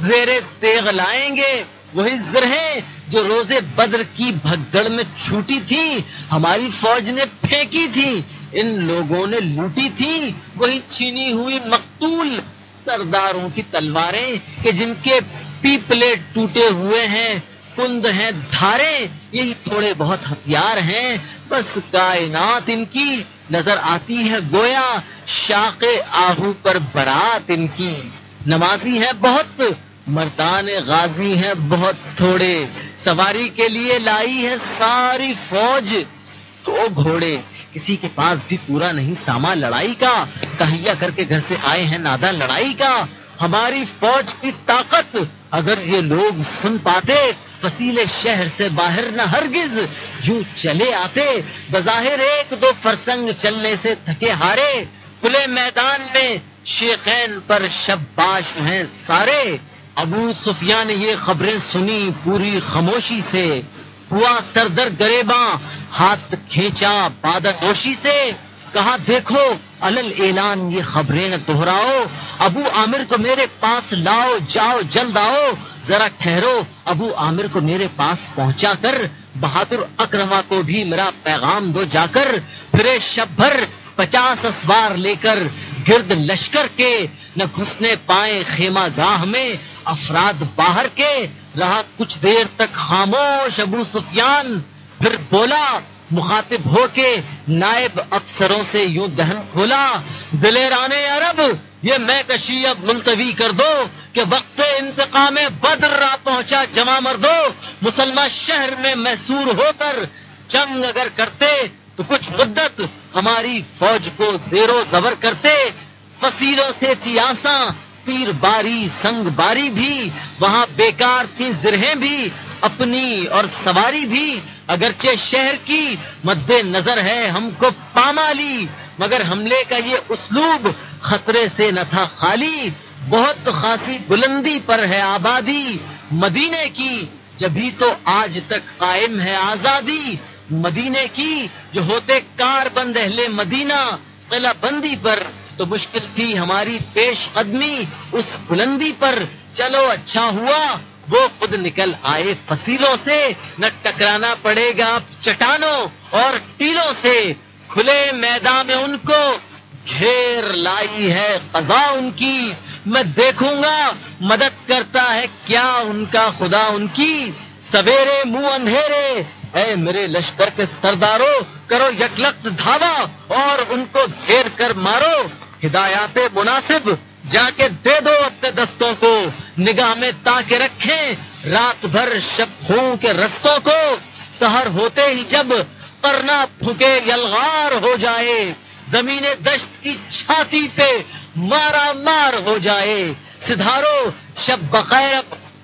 زیر تیغ لائیں گے، وہی زرہیں جو روز بدر کی بھگدڑ میں چھوٹی تھی ہماری فوج نے پھینکی تھی، ان لوگوں نے لوٹی تھی، وہی چھینی ہوئی مقتول سرداروں کی تلواریں کہ جن کے پیپلے ٹوٹے ہوئے ہیں، کند ہیں دھاریں، یہی تھوڑے بہت ہتھیار ہیں، بس کائنات ان کی نظر آتی ہے گویا شاق آہو پر برات ان کی۔ نمازی ہیں بہت مردان غازی ہیں بہت تھوڑے، سواری کے لیے لائی ہے ساری فوج تو گھوڑے، کسی کے پاس بھی پورا نہیں سامان لڑائی کا، تہیا کر کے گھر سے آئے ہیں نادا لڑائی کا۔ ہماری فوج کی طاقت اگر یہ لوگ سن پاتے، فصیل شہر سے باہر نہ ہرگز یوں چلے آتے، بظاہر 1-2 فرسنگ چلنے سے تھکے ہارے، کھلے میدان میں شیخین پر شباش ہیں سارے۔ ابو سفیان نے یہ خبریں سنی پوری خاموشی سے، ہوا سردر گریباں ہاتھ کھینچا بادنوشی سے، کہا دیکھو علل اعلان یہ خبریں نہ دہراؤ، ابو عامر کو میرے پاس لاؤ، جاؤ جلد آؤ، ذرا ٹھہرو، ابو عامر کو میرے پاس پہنچا کر بہادر اکرما کو بھی میرا پیغام دو جا کر، پھرے شب بھر 50 اسوار لے کر گرد لشکر کے، نہ گھسنے پائے خیمہ گاہ میں افراد باہر کے۔ رہا کچھ دیر تک خاموش ابو سفیان، پھر بولا مخاطب ہو کے نائب افسروں سے یوں دہن کھولا، دلیران عرب یہ میں کشی اب ملتوی کر دو کہ وقت انتقام بدر آ پہنچا جمع مردو، مسلمان شہر میں محصور ہو کر جنگ اگر کرتے تو کچھ مدت ہماری فوج کو زیر و زبر کرتے، فصیلوں سے تھی آساں تیر باری سنگ باری بھی، وہاں بیکار تھی زرہیں بھی اپنی اور سواری بھی، اگرچہ شہر کی مد نظر ہے ہم کو پامالی، مگر حملے کا یہ اسلوب خطرے سے نہ تھا خالی، بہت خاصی بلندی پر ہے آبادی مدینے کی، جبھی تو آج تک قائم ہے آزادی مدینے کی، جو ہوتے کار بند اہل مدینہ قلعہ بندی پر تو مشکل تھی ہماری پیش قدمی اس بلندی پر، چلو اچھا ہوا وہ خود نکل آئے فصیلوں سے، نہ ٹکرانا پڑے گا چٹانوں اور ٹیلوں سے، کھلے میدان میں ان کو گھیر لائی ہے قضا ان کی، میں دیکھوں گا مدد کرتا ہے کیا ان کا خدا ان کی، سویرے منہ اندھیرے اے میرے لشکر کے سرداروں، کرو یکلخت دھاوا اور ان کو گھیر کر مارو، ہدایات مناسب جا کے دے دو اپنے دستوں کو، نگاہ میں تاکہ رکھیں رات بھر شب خوں کے رستوں کو، سحر ہوتے ہی جب قرنا پھکے یلغار ہو جائے، زمین دشت کی چھاتی پہ مارا مار ہو جائے، سدھارو شب بخیر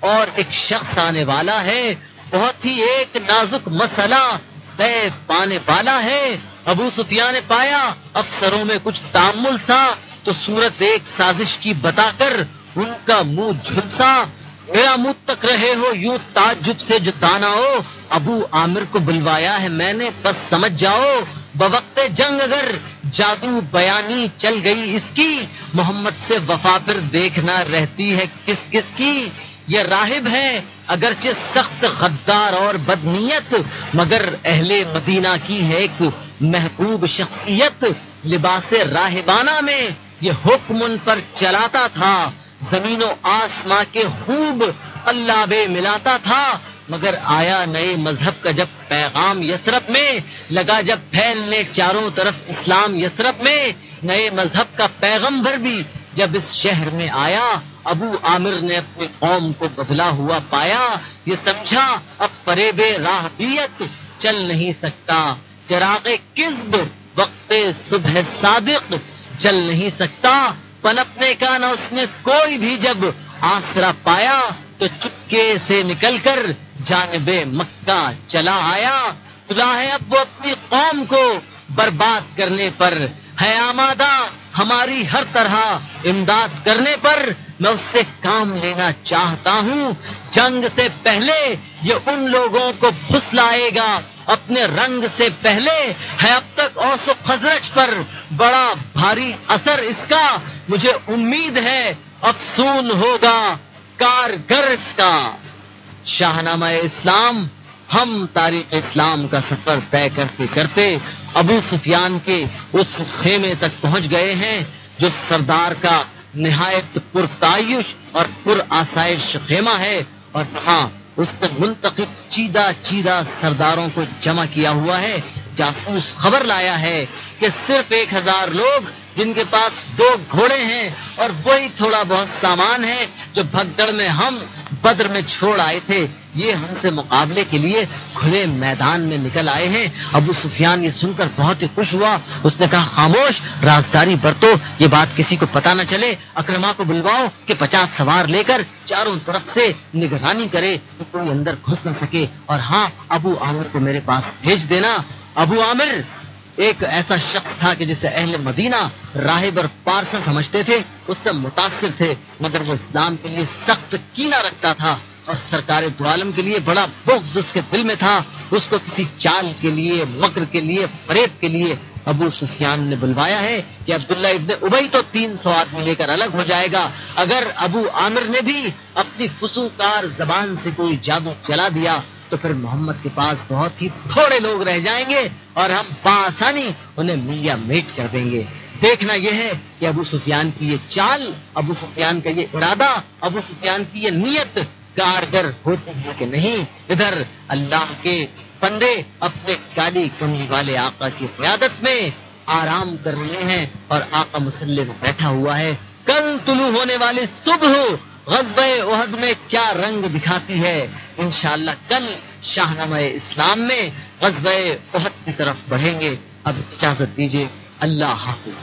اور ایک شخص آنے والا ہے، بہت ہی ایک نازک مسئلہ طے پانے والا ہے۔ ابو سفیان نے پایا افسروں میں کچھ تامل سا تو صورت ایک سازش کی بتا کر ان کا منہ جھلسا، میرا منہ تک رہے ہو یوں تعجب سے جو دانا ہو، ابو عامر کو بلوایا ہے میں نے بس سمجھ جاؤ، بوقت جنگ اگر جادو بیانی چل گئی اس کی، محمد سے وفا پھر دیکھنا رہتی ہے کس کس کی، یہ راہب ہے اگرچہ سخت غدار اور بدنیت، مگر اہل مدینہ کی ہے ایک محبوب شخصیت، لباس راہبانہ میں یہ حکم ان پر چلاتا تھا، زمین و آسماں کے خوب اللہ بے ملاتا تھا، مگر آیا نئے مذہب کا جب پیغام یثرب میں، لگا جب پھیلنے چاروں طرف اسلام یثرب میں، نئے مذہب کا پیغمبر بھی جب اس شہر میں آیا، ابو عامر نے اپنی قوم کو بدلا ہوا پایا، یہ سمجھا اب فریب راہبیت چل نہیں سکتا، چراغ کذب وقت صبح صادق جل نہیں سکتا، پنپنے کا نہ اس نے کوئی بھی جب آسرا پایا، تو چپکے سے نکل کر جانب مکہ چلا آیا، خدا ہے اب وہ اپنی قوم کو برباد کرنے پر ہے آمادہ، ہماری ہر طرح امداد کرنے پر، میں اس سے کام لینا چاہتا ہوں، جنگ سے پہلے یہ ان لوگوں کو پھسلائے گا، اپنے رنگ سے پہلے ہے اب تک اوس و خزرج پر بڑا بھاری اثر اس کا، مجھے امید ہے افسون ہوگا کارگر اس کا۔ شاہنامہ اسلام، ہم تاریخ اسلام کا سفر طے کرتے کرتے ابو سفیان کے اس خیمے تک پہنچ گئے ہیں جو سردار کا نہایت پرتعیش اور پر آسائش خیمہ ہے، اور وہاں اس نے منتخب چیدہ سرداروں کو جمع کیا ہوا ہے۔ جاسوس خبر لایا ہے کہ صرف 1000 لوگ جن کے پاس 2 گھوڑے ہیں اور وہی تھوڑا بہت سامان ہے جو بھگدڑ میں ہم بدر میں چھوڑ آئے تھے، یہ ہم سے مقابلے کے لیے کھلے میدان میں نکل آئے ہیں۔ ابو سفیان یہ سن کر بہت ہی خوش ہوا، اس نے کہا خاموش، رازداری برتو، یہ بات کسی کو پتا نہ چلے، اکرما کو بلواؤ کہ 50 سوار لے کر چاروں طرف سے نگرانی کرے کہ کوئی اندر گھس نہ سکے، اور ہاں ابو عامر کو میرے پاس بھیج دینا۔ ابو عامر ایک ایسا شخص تھا کہ جسے اہل مدینہ راہب اور پارسا سمجھتے تھے، اس سے متاثر تھے، مگر وہ اسلام کے لیے سخت کینہ رکھتا تھا اور سرکار دو عالم کے لیے بڑا بغض اس کے دل میں تھا۔ اس کو کسی چال کے لیے، مکر کے لیے، فریب کے لیے ابو سفیان نے بلوایا ہے کہ عبداللہ ابن ابی تو 300 آدمی لے کر الگ ہو جائے گا، اگر ابو عامر نے بھی اپنی فسوکار زبان سے کوئی جادو چلا دیا تو پھر محمد کے پاس بہت ہی تھوڑے لوگ رہ جائیں گے اور ہم بآسانی انہیں ملیا میٹ کر دیں گے۔ دیکھنا یہ ہے کہ ابو سفیان کی یہ چال، ابو سفیان کا یہ ارادہ، ابو سفیان کی یہ نیت کارگر ہوتی ہے کہ نہیں۔ ادھر اللہ کے بندے اپنے کالی کملی والے آقا کی قیادت میں آرام کر رہے ہیں اور آقا مسلح میں بیٹھا ہوا ہے۔ کل طلوع ہونے والی صبح غزوہ احد میں کیا رنگ دکھاتی ہے، انشاءاللہ کل شاہنامہ اسلام میں غزوہ احد کی طرف بڑھیں گے۔ اب اجازت دیجیے، اللہ حافظ۔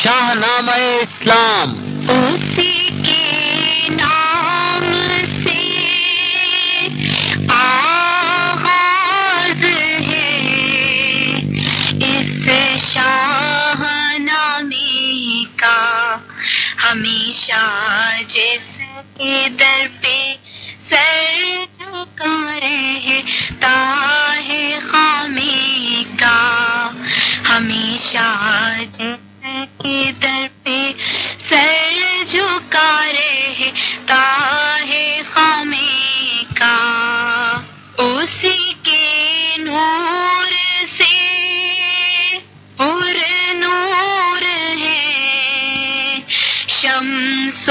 شاہنامہ اسلام اسی کے نام سے آغاز ہے اس شاہنامے کا، ہمیشہ جس کے در پہ سر جھکا رہتا ہے خامے کا، ہمیشہ جس کے در پہ سر جھکا رہتا ہے خامے کا، اسی کے نور سے پر نور ہے شمس و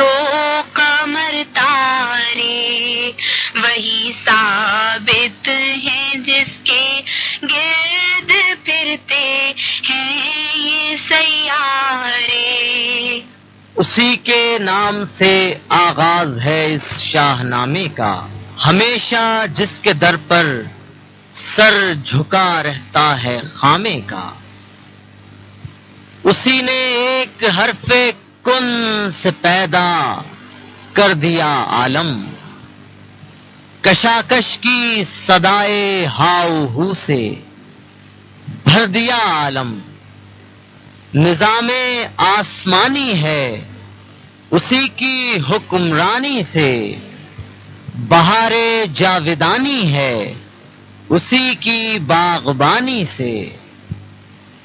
قمر تارے، وہی ثابت ہیں جس کے گرد پھرتے ہیں یہ سیارے۔ اسی کے نام سے آغاز ہے اس شاہنامے کا، ہمیشہ جس کے در پر سر جھکا رہتا ہے خامے کا، اسی نے ایک حرف کن سے پیدا کر دیا عالم، کشاکش کی صدائے ہاؤ ہو سے بھر دیا عالم، نظام آسمانی ہے اسی کی حکمرانی سے، بہار جاودانی ہے اسی کی باغبانی سے،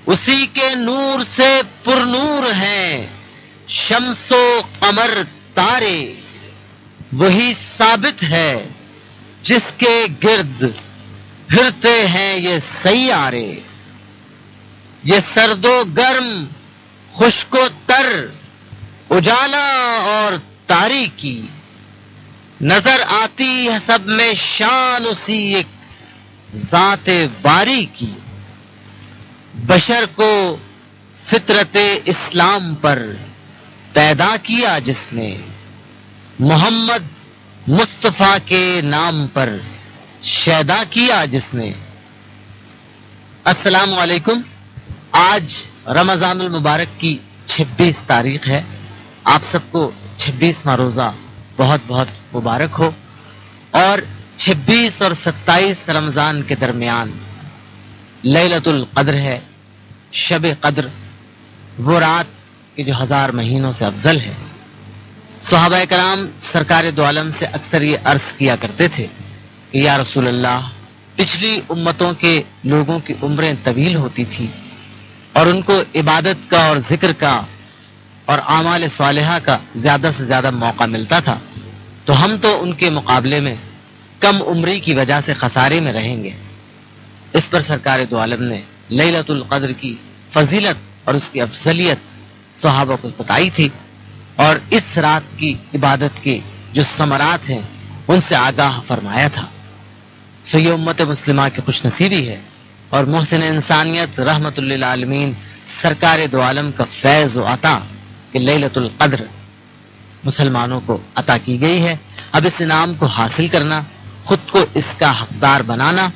اسی کے نور سے پر نور ہیں شمس و قمر تارے، وہی ثابت ہے جس کے گرد پھرتے ہیں یہ سیارے، یہ سرد و گرم خشک و تر اجالا اور تاریکی، نظر آتی ہے سب میں شان اسی ایک ذات باری کی. بشر کو فطرت اسلام پر پیدا کیا جس نے، محمد مصطفیٰ کے نام پر شیدا کیا جس نے. السلام علیکم. آج رمضان المبارک کی 26 تاریخ ہے. آپ سب کو 26واں روزہ بہت بہت مبارک ہو. اور 26 اور 27 رمضان کے درمیان لیلۃ القدر ہے، شب قدر، وہ رات کہ جو 1000 مہینوں سے افضل ہے. صحابہ کرام سرکار دو عالم سے اکثر یہ عرض کیا کرتے تھے کہ یا رسول اللہ، پچھلی امتوں کے لوگوں کی عمریں طویل ہوتی تھی اور ان کو عبادت کا اور ذکر کا اور اعمال صالحہ کا زیادہ سے زیادہ موقع ملتا تھا، تو ہم تو ان کے مقابلے میں کم عمری کی وجہ سے خسارے میں رہیں گے. اس پر سرکار دو عالم نے لیلۃ القدر کی فضیلت اور اس کی افضلیت صحابہ کو بتائی تھی، اور اس رات کی عبادت کے جو ثمرات ہیں ان سے آگاہ فرمایا تھا. سو یہ امت مسلمہ کی خوش نصیبی ہے اور محسن انسانیت رحمت للعالمین سرکار دو عالم کا فیض و عطا کہ لیلۃ القدر مسلمانوں کو عطا کی گئی ہے. اب اس انعام کو حاصل کرنا، خود کو اس کا حقدار بنانا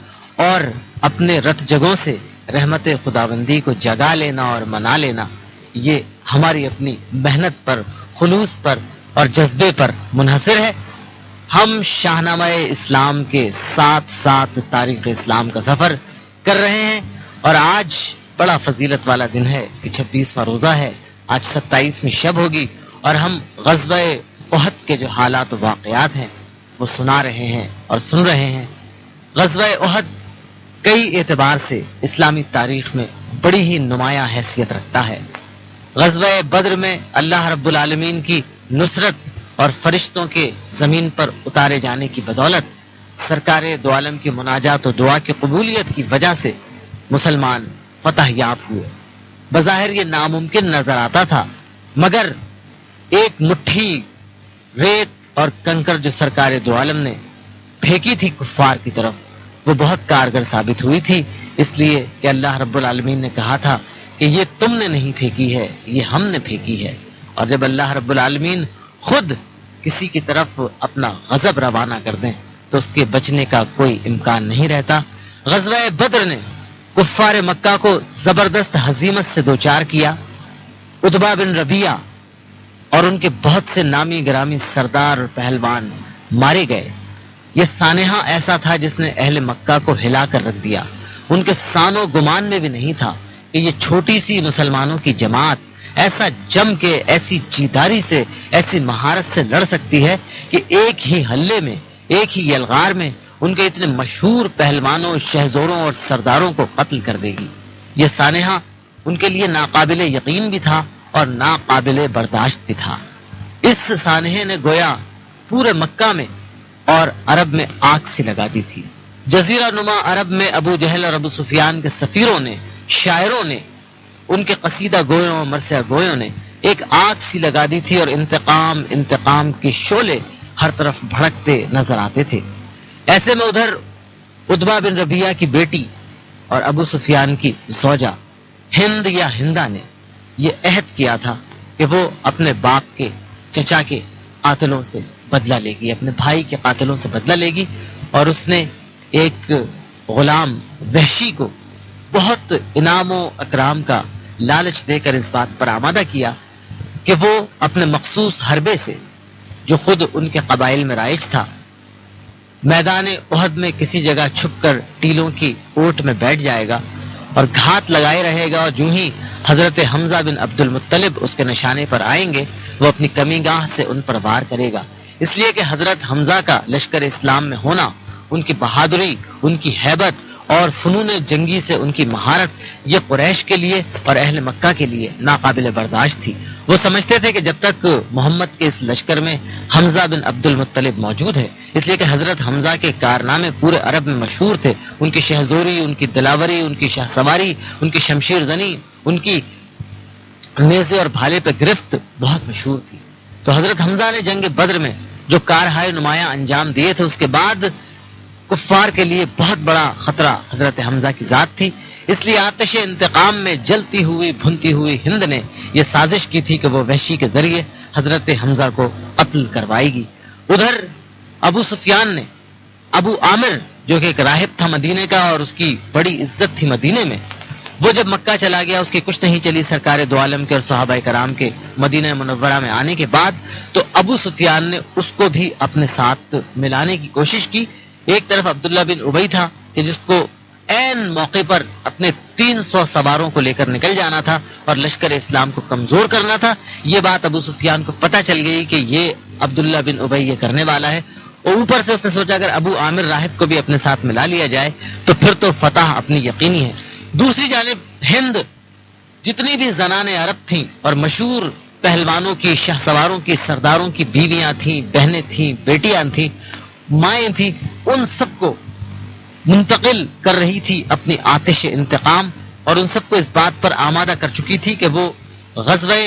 اور اپنے رت جگہوں سے رحمت خداوندی کو جگا لینا اور منا لینا، یہ ہماری اپنی محنت پر، خلوص پر اور جذبے پر منحصر ہے. ہم شاہنامہ اسلام کے ساتھ تاریخ اسلام کا سفر کر رہے ہیں، اور آج بڑا فضیلت والا دن ہے کہ 26واں روزہ ہے. آج 27ویں شب ہوگی اور ہم غزوہ احد کے جو حالات و واقعات ہیں وہ سنا رہے ہیں اور سن رہے ہیں. غزوہ احد کئی اعتبار سے اسلامی تاریخ میں بڑی ہی نمایاں حیثیت رکھتا ہے. غزوہ بدر میں اللہ رب العالمین کی نصرت اور فرشتوں کے زمین پر اتارے جانے کی بدولت، سرکار دو عالم کی مناجات و دعا کی قبولیت کی وجہ سے مسلمان فتح یاب ہوئے. بظاہر یہ ناممکن نظر آتا تھا، مگر ایک مٹھی ریت اور کنکر جو سرکار دو عالم نے پھینکی تھی کفار کی طرف، وہ بہت کارگر ثابت ہوئی تھی، اس لیے کہ اللہ رب العالمین نے کہا تھا کہ یہ تم نے نہیں پھینکی ہے، یہ ہم نے پھینکی ہے. اور جب اللہ رب العالمین خود کسی کی طرف اپنا غضب روانہ کر دیں تو اس کے بچنے کا کوئی امکان نہیں رہتا. غزوہ بدر نے کفار مکہ کو زبردست ہزیمت سے دوچار کیا. عتبہ بن ربیعہ اور ان کے بہت سے نامی گرامی سردار اور پہلوان مارے گئے. یہ سانحہ ایسا تھا جس نے اہل مکہ کو ہلا کر رکھ دیا. ان کے سان و گمان میں بھی نہیں تھا کہ یہ چھوٹی سی مسلمانوں کی جماعت ایسا جم کے، ایسی جیداری سے، ایسی مہارت سے لڑ سکتی ہے کہ ایک ہی حلے میں، ایک ہی یلغار میں ان کے اتنے مشہور پہلوانوں، شہزوروں اور سرداروں کو قتل کر دے گی. یہ سانحہ ان کے لیے ناقابل یقین بھی تھا اور ناقابل برداشت بھی تھا. اس سانحے نے گویا پورے مکہ میں اور عرب میں آگ سی لگا دی تھی. جزیرہ نما عرب میں ابو جہل اور ابو سفیان کے سفیروں نے، شاعروں نے، ان کے قصیدہ گویوں، مرثیہ گویوں نے ایک آگ سی لگا دی تھی، اور انتقام کے شعلے ہر طرف بھڑکتے نظر آتے تھے. ایسے میں ادھر عتبہ بن ربیعہ کی بیٹی اور ابو سفیان کی زوجہ ہند یا ہندا نے یہ عہد کیا تھا کہ وہ اپنے باپ کے، چچا کے قاتلوں سے بدلہ لے گی، اپنے بھائی کے قاتلوں سے بدلہ لے گی. اور اس نے ایک غلام وحشی کو بہت انعام و اکرام کا لالچ دے کر اس بات پر آمادہ کیا کہ وہ اپنے مخصوص حربے سے، جو خود ان کے قبائل میں رائج تھا، میدان احد میں کسی جگہ چھپ کر ٹیلوں کی اوٹ میں بیٹھ جائے گا اور گھات لگائے رہے گا. اور جو ہی حضرت حمزہ بن عبد المطلب اس کے نشانے پر آئیں گے وہ اپنی کمی گاہ سے ان پر وار کرے گا. اس لیے کہ حضرت حمزہ کا لشکر اسلام میں ہونا، ان کی بہادری، ان کی ہیبت اور فنون جنگی سے ان کی مہارت، یہ قریش کے لیے اور اہل مکہ کے لیے ناقابل برداشت تھی. وہ سمجھتے تھے کہ جب تک محمد کے اس لشکر میں حمزہ بن عبد المطلب موجود ہے، اس لیے کہ حضرت حمزہ کے کارنامے پورے عرب میں مشہور تھے، ان کی شہزوری، ان کی دلاوری، ان کی شاہ سواری، ان کی شمشیر زنی، ان کی نیزے اور بھالے پہ گرفت بہت مشہور تھی. تو حضرت حمزہ نے جنگ بدر میں جو کارہائے نمایاں انجام دیے تھے، اس کے بعد کفار کے لیے بہت بڑا خطرہ حضرت حمزہ کی ذات تھی. اس لیے آتش انتقام میں جلتی ہوئی بھنتی ہوئی ہند نے یہ سازش کی تھی کہ وہ وحشی کے ذریعے حضرت حمزہ کو قتل کروائے گی. ادھر ابو سفیان نے ابو عامر جو کہ ایک راہب تھا مدینے کا اور اس کی بڑی عزت تھی مدینے میں، وہ جب مکہ چلا گیا، اس کی کچھ نہیں چلی سرکار دو عالم کے اور صحابہ کرام کے مدینہ منورہ میں آنے کے بعد، تو ابو سفیان نے اس کو بھی اپنے ساتھ ملانے کی کوشش کی. ایک طرف عبداللہ بن ابی تھا کہ جس کو عین موقع پر اپنے 300 سواروں کو لے کر نکل جانا تھا اور لشکر اسلام کو کمزور کرنا تھا. یہ بات ابو سفیان کو پتہ چل گئی کہ یہ عبداللہ بن ابی یہ کرنے والا ہے، اور اوپر سے اس نے سوچا اگر ابو عامر راہب کو بھی اپنے ساتھ ملا لیا جائے تو پھر تو فتح اپنی یقینی ہے. دوسری جانب ہند جتنی بھی زنان عرب تھیں اور مشہور پہلوانوں کی، شاہ سواروں کی، سرداروں کی بیویاں تھیں، بہنیں تھیں، بیٹیاں تھیں، مائیں تھیں، ان سب کو منتقل کر رہی تھی اپنی آتش انتقام، اور ان سب کو اس بات پر آمادہ کر چکی تھی کہ وہ غزوہ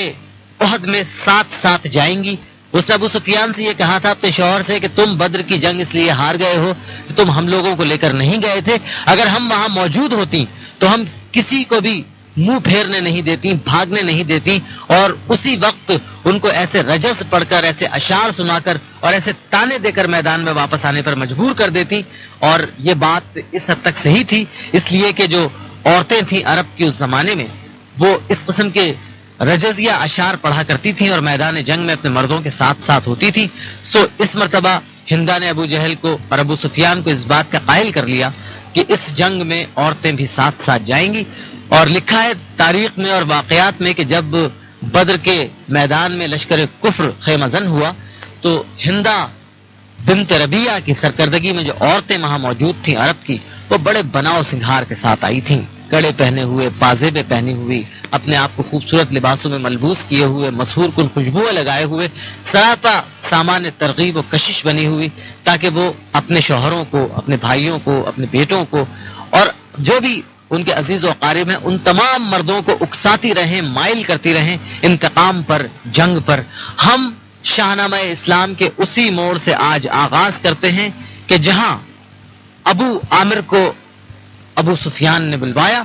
احد میں ساتھ ساتھ جائیں گی. اس نے ابو سفیان سے یہ کہا تھا اپنے شوہر سے کہ تم بدر کی جنگ اس لیے ہار گئے ہو کہ تم ہم لوگوں کو لے کر نہیں گئے تھے. اگر ہم وہاں موجود ہوتی تو ہم کسی کو بھی منہ پھیرنے نہیں دیتی، بھاگنے نہیں دیتی، اور اسی وقت ان کو ایسے رجز پڑھ کر، ایسے اشعار سنا کر اور ایسے تانے دے کر میدان میں واپس آنے پر مجبور کر دیتی. اور یہ بات اس حد تک صحیح تھی، اس لیے کہ جو عورتیں تھیں عرب کی اس زمانے میں، وہ اس قسم کے رجزیہ اشعار پڑھا کرتی تھیں اور میدان جنگ میں اپنے مردوں کے ساتھ ساتھ ہوتی تھی. سو اس مرتبہ ہندا نے ابو جہل کو اور ابو سفیان کو اس بات کا قائل کر لیا کہ اس جنگ میں عورتیں بھی ساتھ ساتھ جائیں گی. اور لکھا ہے تاریخ میں اور واقعات میں کہ جب بدر کے میدان میں لشکر کفر خیمہ زن ہوا تو ہندا بنت ربیعہ کی سرکردگی میں جو عورتیں وہاں موجود تھیں عرب کی، وہ بڑے بناؤ سنگھار کے ساتھ آئی تھیں، کڑے پہنے ہوئے، پازیبیں پہنی ہوئی، اپنے آپ کو خوبصورت لباسوں میں ملبوس کیے ہوئے، مسحور کن خوشبوئیں لگائے ہوئے، سراپا سامان ترغیب و کشش بنی ہوئی، تاکہ وہ اپنے شوہروں کو، اپنے بھائیوں کو، اپنے بیٹوں کو اور جو بھی ان کے عزیز و اقارب ہیں ان تمام مردوں کو اکساتی رہیں، مائل کرتی رہیں انتقام پر، جنگ پر. ہم شاہنامہ اسلام کے اسی موڑ سے آج آغاز کرتے ہیں کہ جہاں ابو عامر کو ابو سفیان نے بلوایا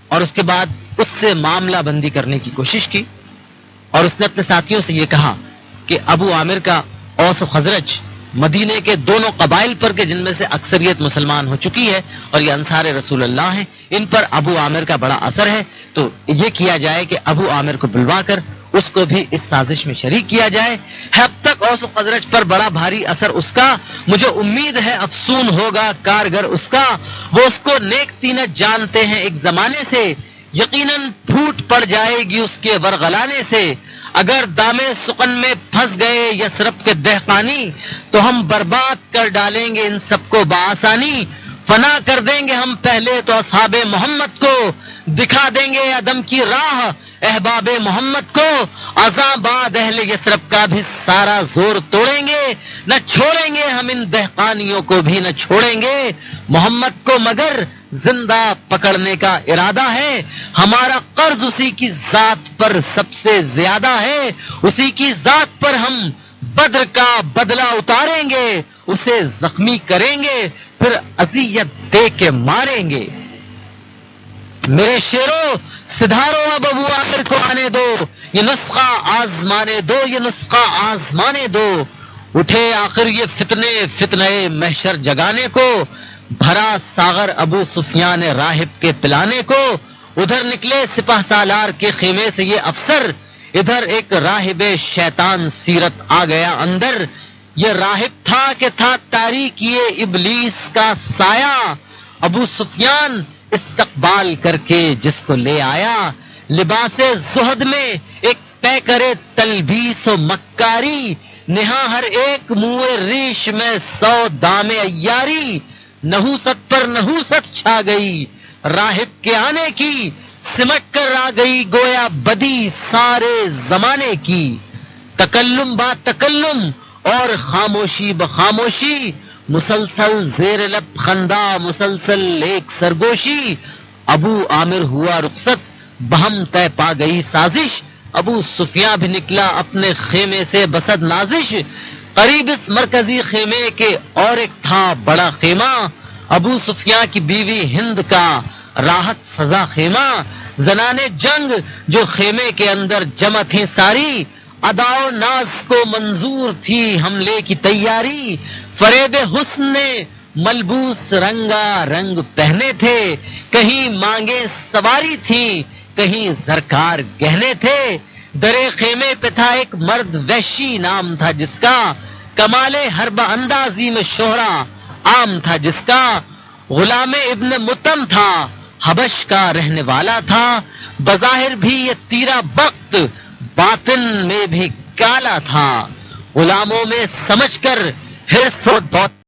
اور اس کے بعد اس سے معاملہ بندی کرنے کی کوشش کی، اور اس نے اپنے ساتھیوں سے یہ کہا کہ ابو عامر کا اوس و خزرج مدینے کے دونوں قبائل پر کے جن میں سے اکثریت مسلمان ہو چکی ہے اور یہ انصار رسول اللہ ہیں، ان پر ابو عامر کا بڑا اثر ہے، تو یہ کیا جائے کہ ابو عامر کو بلوا کر اس کو بھی اس سازش میں شریک کیا جائے. ہے اب تک اوس و خزرج پر بڑا بھاری اثر اس کا، مجھے امید ہے افسون ہوگا کارگر اس کا، وہ اس کو نیک تینت جانتے ہیں ایک زمانے سے، یقیناً پھوٹ پڑ جائے گی اس کے ورغلانے سے. اگر دامے سقن میں پھنس گئے یسرب کے دہقانی تو ہم برباد کر ڈالیں گے ان سب کو بآسانی. فنا کر دیں گے ہم پہلے تو اصحاب محمد کو، دکھا دیں گے عدم کی راہ احباب محمد کو. ازاں بعد اہل یسرب کا بھی سارا زور توڑیں گے، نہ چھوڑیں گے ہم ان دہقانیوں کو بھی نہ چھوڑیں گے. محمد کو مگر زندہ پکڑنے کا ارادہ ہے، ہمارا قرض اسی کی ذات پر سب سے زیادہ ہے. اسی کی ذات پر ہم بدر کا بدلہ اتاریں گے، اسے زخمی کریں گے، پھر اذیت دے کے ماریں گے. میرے شیرو سدھارو اب ابو عامر کو آنے دو، یہ نسخہ آزمانے دو، یہ نسخہ آزمانے دو. اٹھے آخر یہ فتنے محشر جگانے کو، بھرا ساغر ابو سفیان راہب کے پلانے کو. ادھر نکلے سپہ سالار کے خیمے سے یہ افسر، ادھر ایک راہب شیطان سیرت آ گیا اندر. یہ راہب تھا کہ تھا تاریکی ابلیس کا سایہ، ابو سفیان استقبال کر کے جس کو لے آیا. لباس زہد میں ایک پیکر تلبیس و مکاری، نہا ہر ایک منہ ریش میں 100 دام عیاری. نحوست پر نحوست چھا گئی راہب کے آنے کی، سمٹ کر آ گئی گویا بدی سارے زمانے کی. تکلم با تکلم اور خاموشی بخاموشی، مسلسل زیر لب خندہ، مسلسل ایک سرگوشی. ابو عامر ہوا رخصت بہم طے پا گئی سازش، ابو سفیاں بھی نکلا اپنے خیمے سے بسد نازش، قریب اس مرکزی خیمے کے اور ایک تھا بڑا خیمہ، ابو سفیاں کی بیوی ہند کا راحت فضا خیمہ، زنانے جنگ جو خیمے کے اندر جمع تھی ساری، ادا و ناز کو منظور تھی حملے کی تیاری، فریب حسن نے ملبوس رنگا رنگ پہنے تھے، کہیں مانگے سواری تھی کہیں زرکار گہنے تھے، درے خیمے پہ تھا ایک مرد وحشی نام تھا جس کا، کمال حربہ اندازی میں شہرا عام تھا جس کا، غلام ابن متم تھا حبش کا رہنے والا تھا، بظاہر بھی یہ تیرا بخت باطن میں بھی کالا تھا، غلاموں میں سمجھ کر حرص و دولت